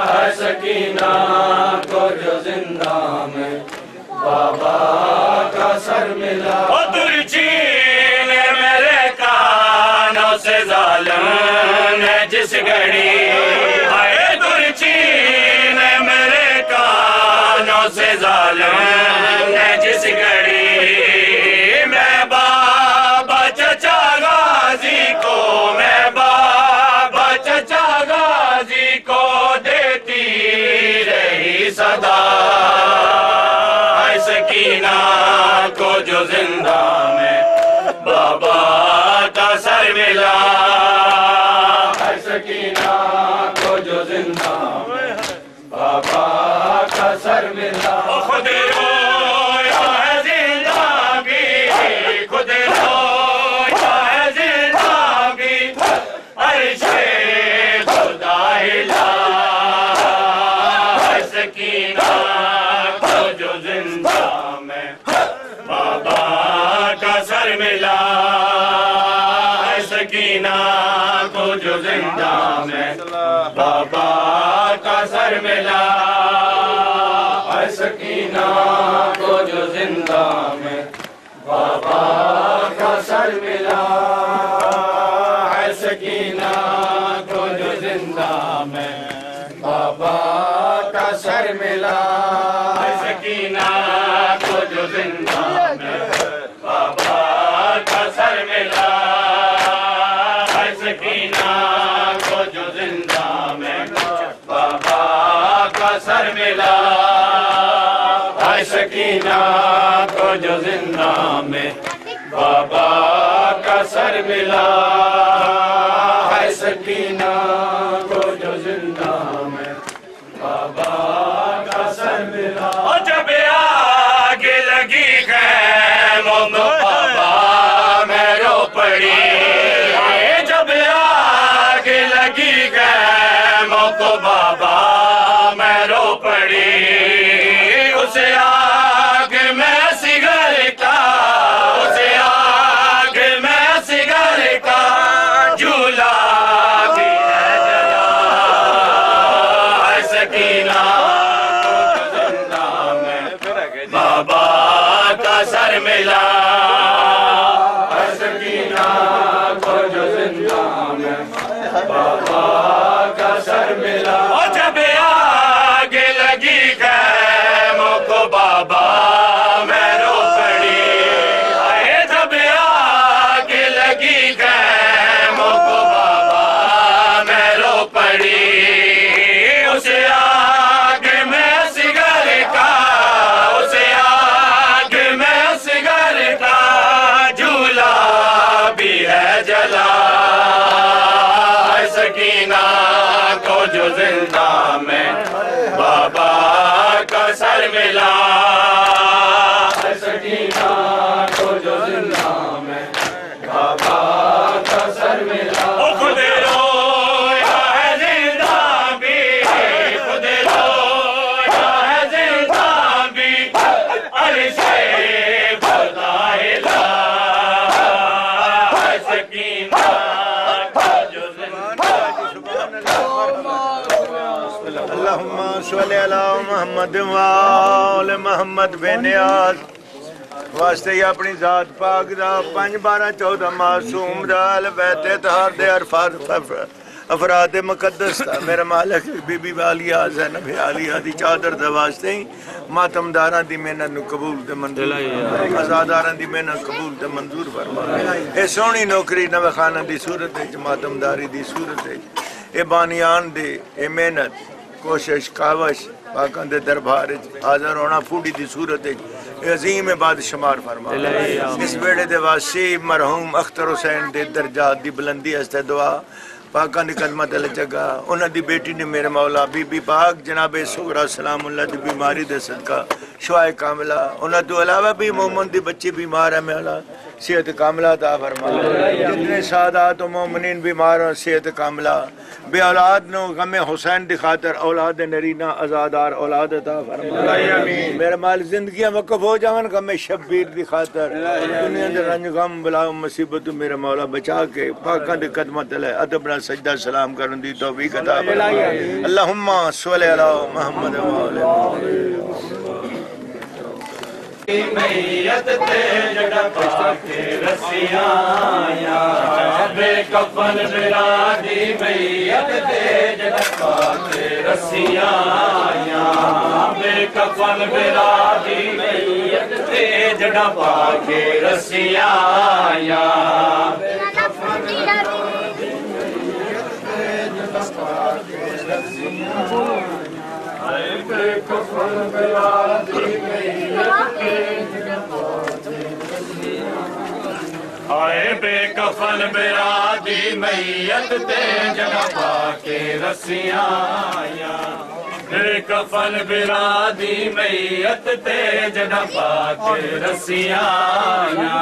ہے سکینہ کو جو زندہ میں بابا کا سر ملا وہ درچی نے میرے کانوں سے ظالم نے جس گھڑی ہائے درچی نے میرے کانوں سے ظالم نے جس گھڑی میں بابا چچا غازی کو میں بابا چچا غازی کو دیتی رہی صدا سکینہ کو جو زندہ میں بابا کا سر ملا ہے سکینہ کو جو زندہ میں بابا کا سر ملا خود رویا ہے زندہ بھی خود رویا ہے زندہ بھی عرش خدا ہلا ہے سکینہ کو جو زندہ میں بابا کا سر ملا ہے سکینہ کو جو زندہ میں بابا کا سر ملا ہے سکینہ کو جو زندہ میں بابا کا سر ملا ہے سکینہ کو جو زندہ میں بابا کا سر ملا ہے سکینہ کو جو زندہ میں بابا کا سر ملا ہے سکینہ کو جو زندہ میں بابا کا سر ملا ہے سکینہ کو جو زندہ میں بابا کا سر ملا ہے سکینہ کو جو زندہ میں بابا کا سر ملا جب آگ لگی خیموں کو بابا میں رو پڑی جب آگ لگی خیموں کو بابا میں رو پڑی اس آگ میں سگر کا اس آگ میں سگر کا جھولا بھی ہے جلا ہے سکینہ کو جو زندہ میں بابا کا سر ملا ہے سکینہ کو جو زندہ میں بابا کا سر ملا جب آگ لگی خیموں کو بابا میں رو پڑی جب آگ لگی خیموں کو بابا میں رو پڑی اس آگ میں سگر کا اس آگ میں سگر کا جھولا بھی ہے جلا ہے سکینہ کو جو زندہ میں بابا کا سر ملا ہے سکینہ کو جو زندہ میں بابا کا سر ملا خود رویا ہے زندہ بھی خود رویا ہے زندہ بھی عرش خدا ہلا ہے سکینہ کو جو زندہ اللہم صلی علی محمد وآل محمد بے نیاز واسطے ہی اپنی ذات پاک دا 5 12 14 معصوم دا اہل بیت اطہار دے افراد مقدس دا میرے مالک بی بی عالیہ زینب عالیہ دی چادر دا واسطے ہی ماتم داراں دی محنت نو قبول تے منظور آزاداراں دی محنت قبول تے منظور فرما اے سونی نوکری نوے خانہ دی صورت ہے ماتم داری دی صورت ہے اے بانیان دے اے محنت کوشش کاوش پاکاں دے دربار حاضر ہونا پھوڑی دی صورت ہے عظیم عباد شمار فرما اس بیڑے دے واسی مرحوم اختر حسین دے درجات دی بلندی ہستے دعا پاکاں دی قدمت علی جگہ انہاں دی بیٹی نے میرے مولا بی بی پاک جناب سغرا سلام اللہ دی بیماری دے صدقہ شفائے کاملہ انہاں تو علاوہ بھی مومن دی بچی بیمار ہے مولا صحت کاملہ عطا فرما جتنے سادات و مومنین بیمار ہوں صحت کاملہ بے اولاد نو غم حسین دی خاطر اولاد نرینہ ازادار اولاد عطا فرما میرے مال زندگیاں وقف ہو جاون غم شبیر دی خاطر دنیا دے رنج غم بلا مصیبت میرے مولا بچا کے پاکاں دے قدماں تلے ادب نال سجدہ سلام کرن دی توفیق عطا فرما اللہم صلی علی محمد و علی میت تے جڑا پاکے رسیاں آیا بے کفن میرا دی میت تے جڑا پاکے رسیاں آیا بے کفن میرا دی میت تے جڑا پاکے رسیاں آیا بے کفن میرا دی میت تے جڑا پاکے رسیاں آیا بے کفن میرا دی آئے بے کفن میرا دی میت تے جڑا پاکے رسیاں آیا بے کفن میرا دی میت تے جڑا پاکے رسیاں آیا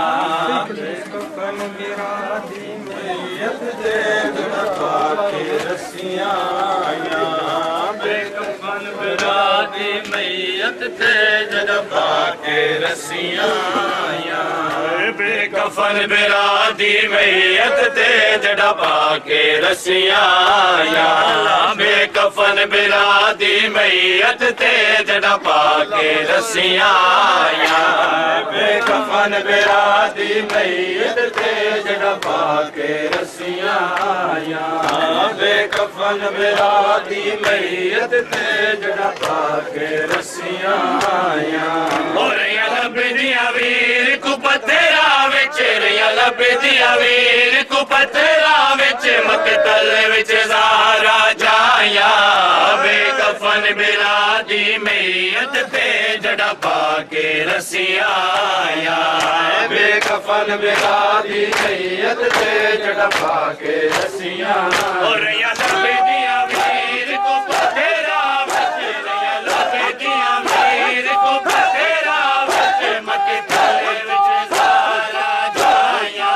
بے کفن میرا دی میت تے جڑا پاکے رسیاں آیا بے کفن میرا دی میت تے جڑا پاکے رسیاں آیا بے کفن میرا دی میت تے جڑا پاکے رسیاں آیا بے کفن میرا دی میت تے جڑا پاکے رسیاں آیا بے کفن میرا دی میت تے جڑا پاکے رسیاں آیا بے کفن میرا دی میت تے جڑا پاکے رسیاں آیا اور یا رب دیا ویر کو پتھرا وچ ریا لب دیا ویر کو پتھرا وچ مقتل وچ زارا جایا بے کفن میرا دی میت تے جڑا پاکے رسیاں آیا بے کفن میرا دی میت تے جڑا پاکے رسیاں اور یا لب دیا ویر کو پتھرا وچ ریا لب دیا ویر کو پتھرا وچ مقتل وچ زارا جایا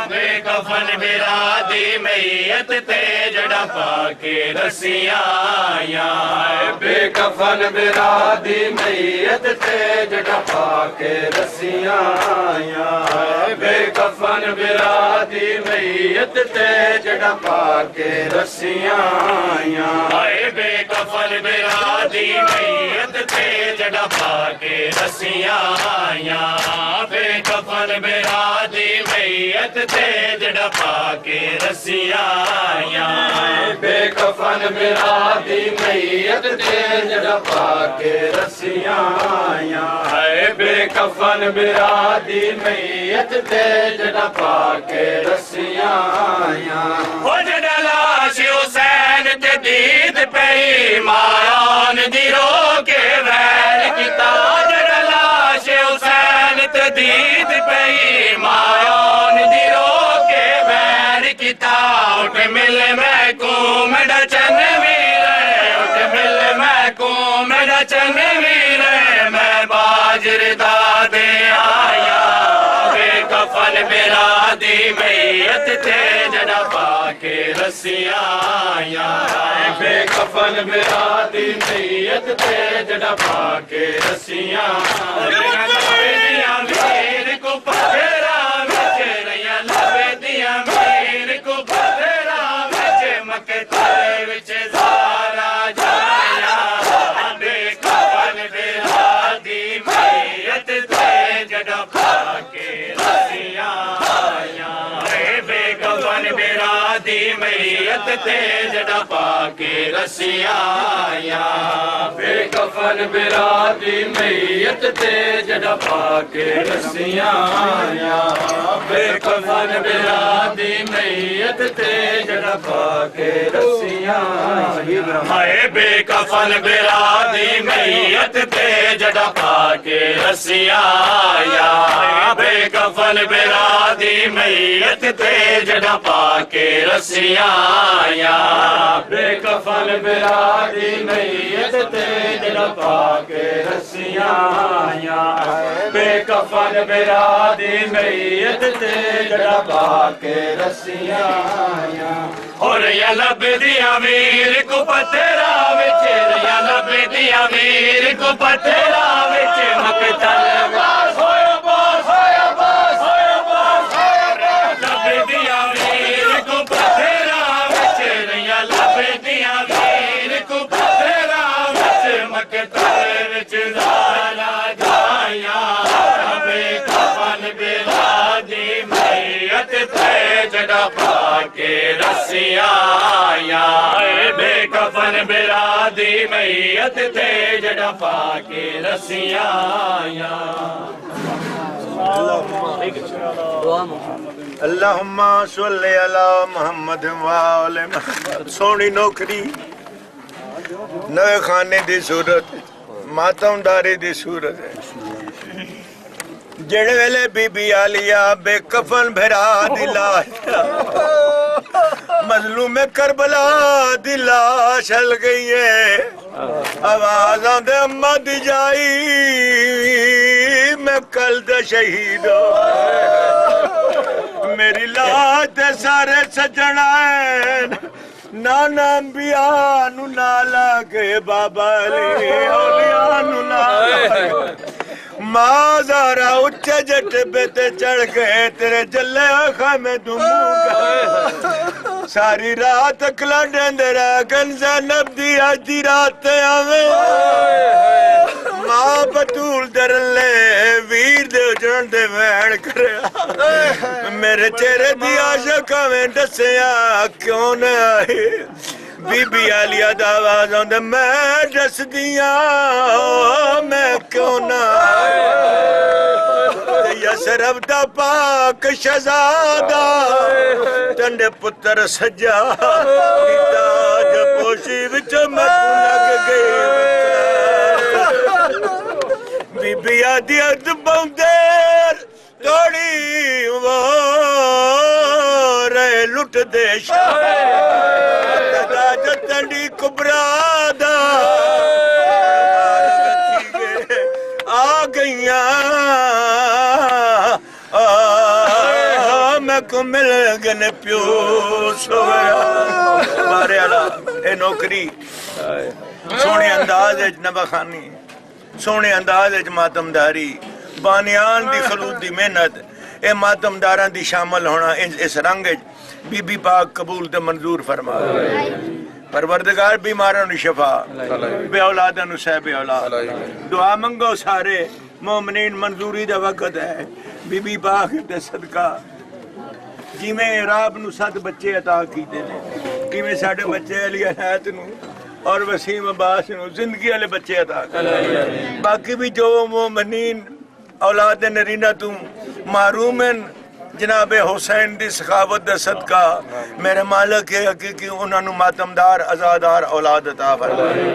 بے کفن میرا دی میت تے جڑا پاکے رسیاں آیا بے کفن میرا دی میت تے جڑا پاکے رسیاں آیا بے کفن میرا دی میت تے جڑا پاکے رسیاں آیا بے کفن میرا دی میت تے جڑا پاکے رسیاں آیا بے کفن میرا دی میت تے جڑا پاکے رسیاں آیا بے کفن میرا دی میت تے جڑا پاکے رسیاں آیا بے کفن میرا دی میت تے جڑا پاکے رسیاں آیا بے کفن میرا دی میت تے جڑا پاکے رسیاں آیا او جڑا لاش حسین تے دید پئی مایان دی رو کے ویل کیتا جڑا لاش حسین تے دید پئی مایان دی رو کے ویل کیتا اٹھ مل میں کو میرا چن ویرے اٹھ مل میں کو میرا چن ویرے میں باجر دا دے آیا بے کفن میرا دی میت تے جڑا پاکے رسیاں آیا بے کفن میرا دی میت تے جڑا پاکے رسیاں آیا میر کو پتھرا وچ ریا لب دیا میر کو پتھرا وچ مقتل وچ زارا جایا بے کفن میرا دی میت تے جڑا پاکے رسیاں آیا بے کفن میرا دی میت تے جڑا پاکے رسیاں آیا بے کفن میرا دی میت تے جڑا پاکے رسیاں آیا بے کفن میرا دی میت تے جڑا پاکے رسیاں آیا بے کفن میرا دی میت تے جڑا پاکے رسیاں آیا بے کفن میرا دی میت تے جڑا پاکے رسیاں یا بے کفن برادی میت تے جڑا پا کے رسیاں یا بے کفن برادی میت تے جڑا پا کے رسیاں یا اور یا لب دی امیر کو پتھرا وچ یا لب دی امیر کو پتھرا وچ مقتل باس ہویا باس ہویا باس ہویا باس لب دی امیر کو پتھرا وچ یا لب دی امیر کو پتھرا وچ مقتل وچ زالا جایا بے کفن برادی میت تے جڑا پا کے رسیاں یا بے کفن برادی میت تے جڑا پا کے رسیاں یا اللہم صلی علی محمد وآل محمد سونی نوکری نوے خانے دی صورت ماتم داری دی صورت ہے جڑے ویلے بی بی آلیہ بے کفن بھرا دی لاش مظلوم کربلا دی لاش ہل گئی ہے آواز آندے اماں دی جائی میں کل دا شہید ہو میری لاش تے سارے سجنا ہے نانا انبیاء نو نالا کے بابا علی اولیاء نو نالا مازارا اچھے جٹ بیتے چڑھ گئے تیرے جلے خامے دموں گئے ساری رات اکلا ڈیندرہ گن زینب دی آج دی رات آوے ماں بطول درلے ویر دے جن دے وین کرے میرے چہرے دی عاشق آویں ڈسیاں کیوں نہ آئے بی بی آلیہ دعواز ہوندے میں ڈس دیاں میں کیوں نہ آئے یسرب دا پاک شہزادہ ٹنڈے پتر سجا تاج پوشی وچ مکو لگ گئی بی بی آدھی اد بندیر توڑی وہ رہے لٹ دیش تاج ٹنڈی کبرادہ آ گئیاں میں کو مل گنے پیو سویا مارے اللہ اے نوکری سونے انداز اج نبخانی سونے انداز اج ماتمداری بانیان دی خلود دی محنت اے ماتمداران دی شامل ہونا اس رنگ بی بی پاک قبول تے منظور فرما پروردگار بیماروں نے شفا بے اولادوں نے صحب اولاد دعا منگو سارے مومنین منظوری دا وقت ہے بی بی پاک تے صدقہ جی میں راب نو 7 بچے عطا کیتے ہیں کہ میں ساڑھے بچے علی عنایت نو اور وسیم عباس نو زندگی والے بچے عطا کریں باقی بھی جو مومنین اولاد نرینہ تم محرومن جناب حسین دی سخاوت دا صدقہ میرے مالک ہے حقیقی انہوں نے ماتمدار ازادار اولاد عطا فرمائے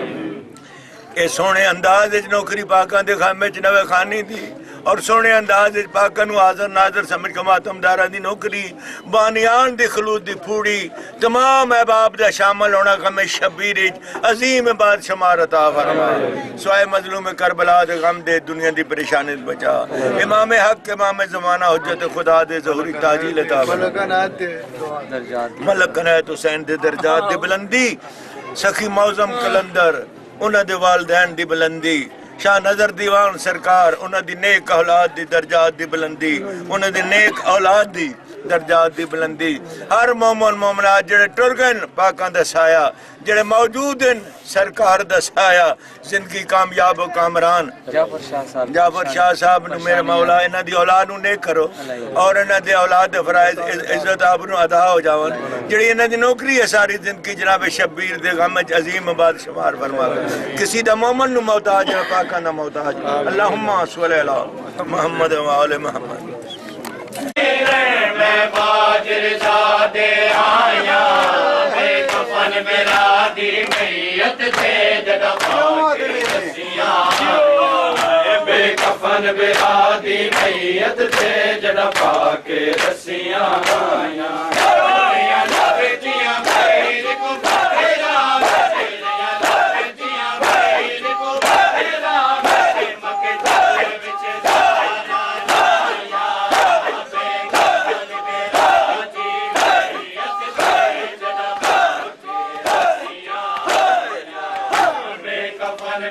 اے سونے انداز اچ نوکری پاکاں دے خامے چ نوے خانی دی اور سونے انداز اچ پاکاں نو حاضر ناظر سمجھ کے ماتمداراں دی نوکری بانیان دی خلود دی پھوڑی تمام احباب دا شامل ہونا غم شبیر اچ عظیم باد شمار عطا فرمائے سوائے مظلوم کربلا دے غم دے دنیا دی پریشانی بچا امام حق امام زمانہ حجت خدا دے ظہوری تاجیل عطا فرمائے ملک عنایت حسین دے درجات دی بلندی سخی معظم کلندر انہاں دے والدین دی بلندی شاہ نظر دیوان سرکار انہاں دی نیک اولاد دی درجات دی بلندی انہاں دی نیک اولاد دی درجات دی بلندی ہر مومن مومنات جڑے ٹرگن پاکاں دا سایہ جڑے موجود ہیں سرکار دا سایہ زندگی کامیاب و کامران جعفر شاہ صاحب نو میرے مولا انہاں دی اولاد نو نیک کرو اور انہاں دی اولاد دے فرائض عزت آپ نو ادا ہو جاون جڑی انہاں دی نوکری ہے ساری زندگی جناب شبیر دے غم عظیم آباد شمار فرماوے کسی دا مومن نو محتاج ہے پاکاں دا محتاج اللہم صلی علی محمد و آل محمد میں باجر زادے آیا بے کفن برادی میت تے جڑا پا کے رسیاں بے کفن برادی میت تے جڑا پا کے رسیاں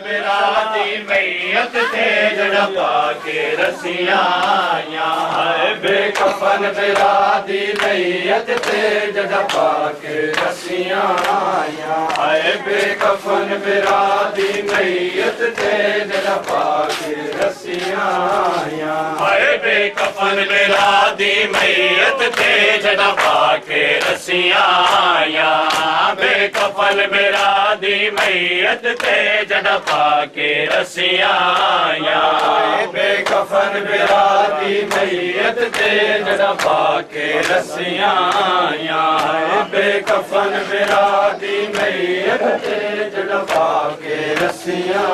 برادی میت تے جڑا پا کے رسیاں آئے بے کفن برادی میت تے جڑا پا کے رسیاں آئے بے کفن برادی میت تے جڑا پا کے رسیاں آئے بے کفن برادی میت تے جڑا پا کے رسیاں بے کفن برادی میت تے جڑا پا کے رسیاں بے کفن برادی میت تے جڑا پا کے رسیاں بے کفن برادی میت تے جڑا پا کے رسیاں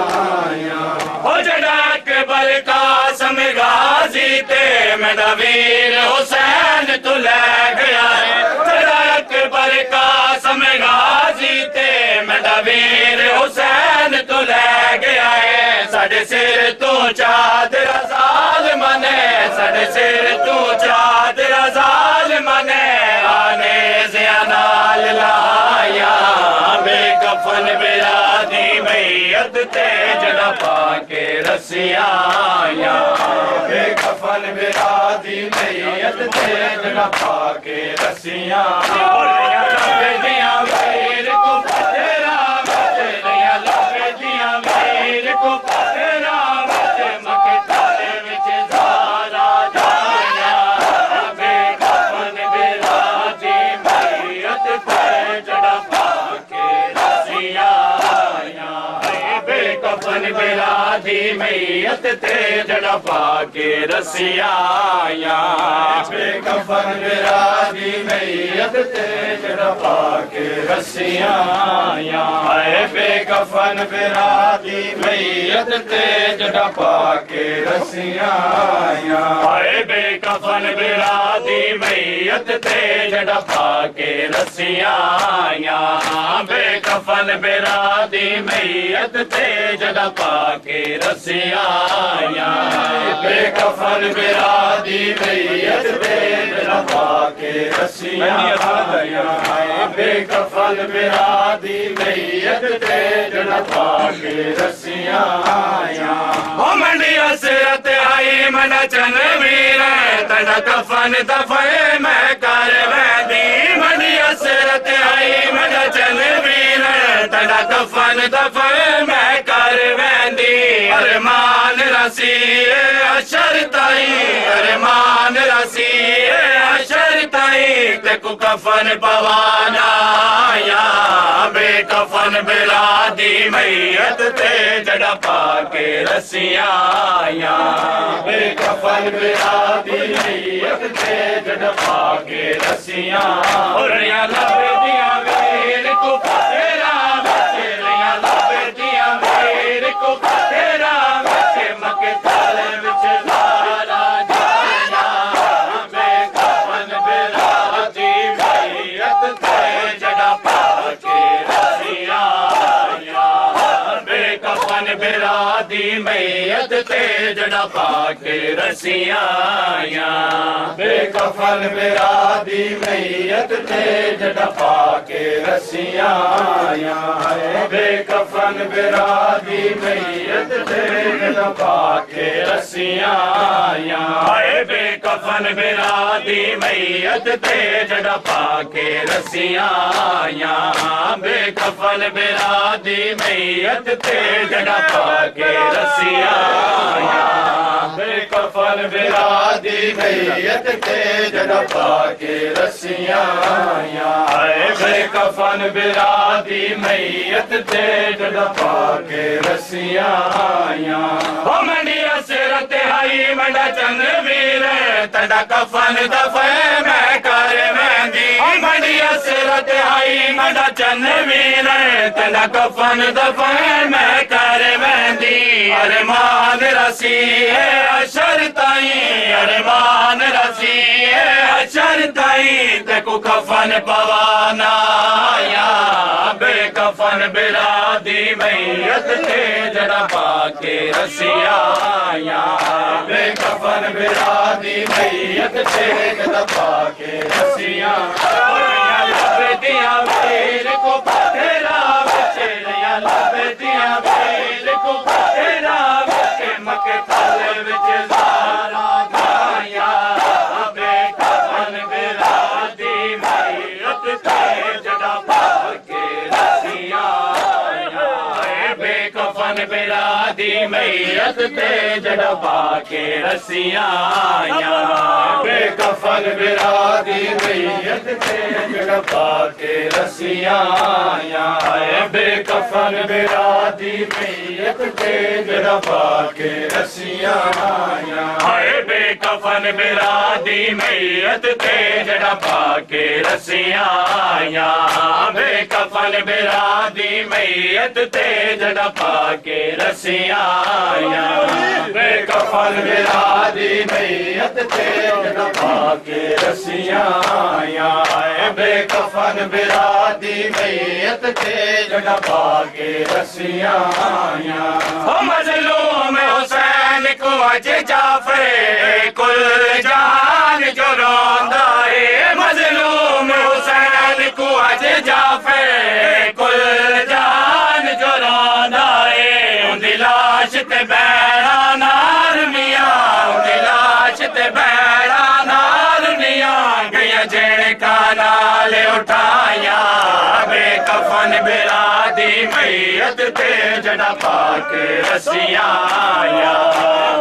ہو جڑا اکبر قاسم غازی تے میرا ویر حسین تو لے گیا ہے جڑا اکبر قاسم غازی تے میرا ویر حسین تو لے گیا ہے ساڑھے سر تو چادر ظالماں نے ساڑھے سر تو چادر ظالماں نے آنے زیانال لایا بے کفن برادی میت تے جڑا پا کے رسیاں بے کفن برادی میت تے جڑا پا کے رسیاں لبے دیاں ویر کو تیرا بچیاں لبے دیاں ویر کو تیرا بچے مکے تالے وچ زارا جایا بے کفن برادی میت تے جڑا پا کے رسیاں بے کفن برادی میت تے جڑا پا کے رسیاں بے کفن برادی میت تے جڑا پا کے رسیاں بے کفن برادی میت تے جڑا پا کے رسیاں بے کفن برادی میت تے جڑا پا کے رسیاں بے کفن برادی میت تے جڑا پا کے رسیاں بے کفن برادی میت تے جڑا پا کے رسیاں بے کفن برادی میت تے جڑا پا کے رسیاں منڈی اسرت آئی من چن ویر تڑا کفن دفعے میں کر ویندی منڈی اسرت آئی من چن ویر تڑا کفن دفعے میں کر ویندی ارمان رسی اشر تائی ارمان رسی اشر تائی تے کو کفن پوانا بے کفن برادی میت تے جڑا پا کے رسیاں بے کفن برادی میت تے جڑا پا کے رسیاں اوریا لبے دیاں ویر کو تیرا بچے ریا لبے دیاں ویر کو تیرا بچے مکے تالے وچ زارا جایا بے کفن برادی میت تے جڑا پا کے رسیاں بے کفن برادی میت تے جڑا پا کے رسیاں بے کفن برادی میت تے جڑا پا کے رسیاں بے کفن برادی میت تے جڑا پا کے رسیاں بے کفن برادی میت تے جڑا پا کے رسیاں بے کفن برادی میت تے جڑا پا کے رسیاں بے کفن برادی میت تے جڑا پا کے رسیاں بے کفن برادی میت تے جڑا پا کے رسیاں منڈی اسرت آئی منڈا چن ویر تڑا کفن دفعے میں کر ویندی منڈی اسرت آئی منڈا چن ویر تڑا کفن دفعے میں کر ویندی ارمان رسی اشر تائی ارمان رسی اشر تائی تے کو کفن پوانا بے کفن برادی میت تے جڑا پا کے رسیاں بے کفن برادی میت تے جڑا پا کے رسیاں لبے دیاں ویر کو تیرا بچے لبے دیاں ویر برادی میت تے جڑا پاکے رسیاں آیاں بے کفن برادی میت تے جڑا پاکے رسیاں آیاں بے کفن برادی میت تے جڑا پاکے رسیاں آیاں بے کفن برادی میت تے جڑا پاکے رسیاں آیاں بے کفن برادی میت تے جڑا پاکے رسیاں آیاں بے کفن برادی میت تے جڑا پاکے رسیاں آیاں بے کفن برادی میت تے جڑا پاکے رسیاں آیاں مظلوم حسین کو اج جعفر کل جہان جو روندا ہے مظلوم حسین کو اج جعفر کل جہان جو روندا ہے اندی لاش تے بیڑا نال میاں اندی لاش تے بیڑا نال میاں گیا جن کا نال اٹھایا بے کفن برادی میت تے جڑا پاکے رسیاں آیا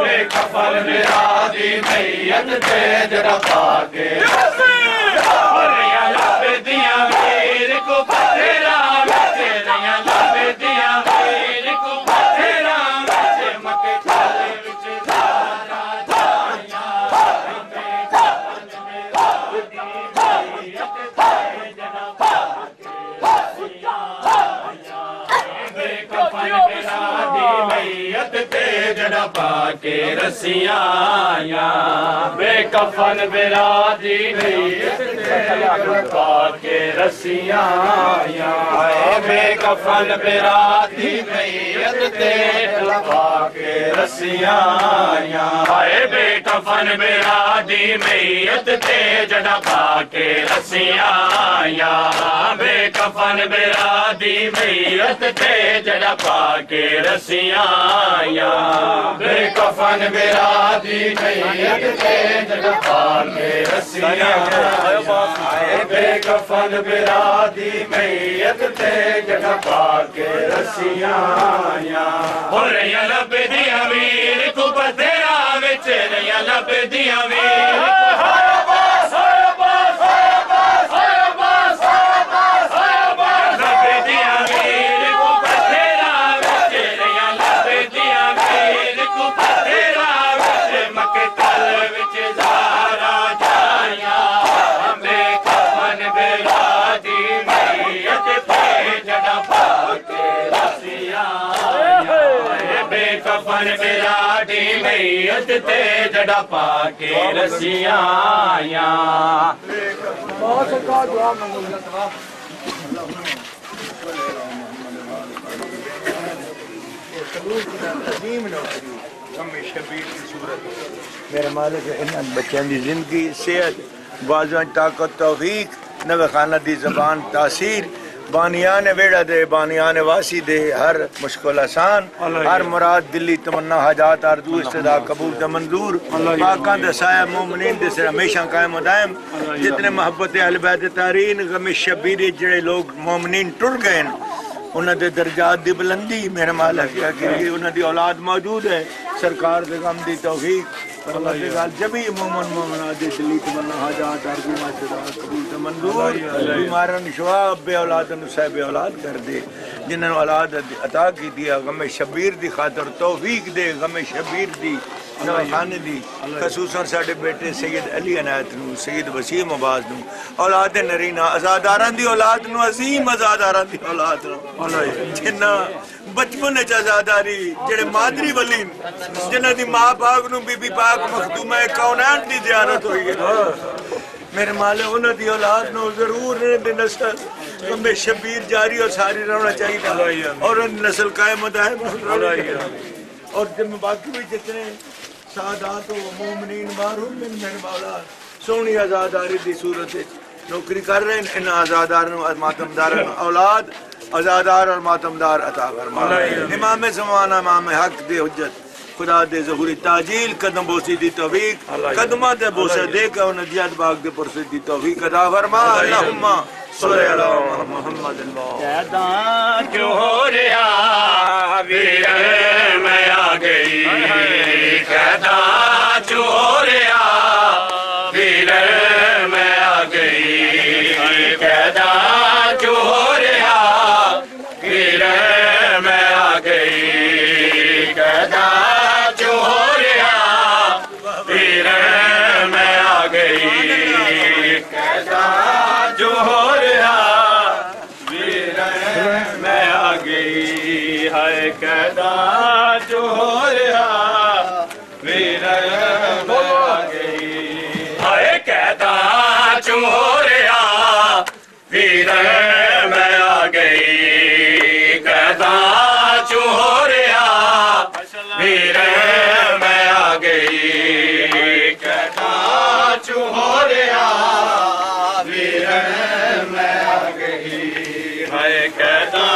بے کفن برادی میت تے جڑا پاکے رسیاں لب دیاں ویر کو پتھرا وچ ریاں لب دیاں ویر کو پتھرا وچ مکے کھل وچ زارا جائیاں بے کفن برادی میت تے جڑا پاکے رسیاں آیا بے کفن برادی میت تے جڑا پاکے رسیاں آیا بے کفن برادی میت تے جڑا پاکے رسیاں آیا بے کفن برادی میت تے جڑا پاکے رسیاں آیا بے کفن برادی میت تے جڑا پاکے رسیاں آیا بے کفن برادی میت تے جڑا پاکے رسیاں آیا بے کفن برادی میت تے جڑا پاکے رسیاں آیا بے کفن برادی میت تے جڑا پاکے رسیاں آیا ہو رہیاں لب دیاں ویر کو پتھرا وچ رہیاں لب دیاں ویر برادی میت تے جڑا پاکے رسیاں آیا میرے مالک انہاں بچیاں دی زندگی صحت بازوان طاقت توفیق نوے خانہ دی زبان تاثیر بانیان ویڑا دے بانیان واسی دے ہر مشکل آسان ہر مراد دلی تمنا حاجات آرزو استدا قبول دا منظور پاکان دا سایہ مومنین دے سے ہمیشہ قائم و دائم جتنے محبت اہل بیت تارین غم شبیر جڑے لوگ مومنین ٹر گئے انہاں دے درجات دی بلندی میرے مالک کہ انہاں دی اولاد موجود ہے سرکار دے غم دی توفیق اللہ کے گال جبھی مومن مومنات دے دلی تمنا حاجات آرزو استدا قبول دا منظور بیمارن شواب بے اولادن صاحب اولاد کر دے جنہوں اولاد عطا کی دیا غم شبیر دی خاطر توفیق دے غم شبیر دی خانے دی خصوصاً ساڑھے بیٹے سید علی عنایت نو سید وسیم عباس نو اولاد نرینہ ازاداران دی اولاد نو عظیم ازاداران دی اولاد نو جنہ بچپن اچھا ازاداری جڑے مادری ولین جنہ دی ماں پاک نو بی بی پاک مخدومہ کونین دی زیارت ہوئی ہے میرے مالے انہوں دی اولاد نو ضرور دے نسل غم شبیر جاری اور ساری رہنا چاہیے اور نسل قائم دائم اور جب باقی بھی جتنے سعادات و مومنین محروم من میرے مولا سونی آزاداری دی صورت نوکری کر رہے ہیں ان آزادار ماتمدار اولاد آزادار اور ماتمدار عطا فرما امام زمانہ امام حق دے حجت خدا دے ظہوری تاجیل قدم بوسی دی توفیق قدمہ دے بوسہ دے کا نجات باغ دے پرسے دی توفیق عطا فرما اللہم صلی اللہ محمد اللہ کیوں ہو رہا ویر قیدا چوریا ویر میں آ گئی قیدا چوریا ویر میں آ گئی قیدا چوریا ویر میں آ گئی قیدا چوریا ویر میں آ گئی ہے قیدا چوریا ویر میں آ گئی ہے قیدا چوریا ویر میں آ گئی قیدا چوریا ویر میں آ گئی قیدا چوریا ویر میں آ گئی ہے قیدا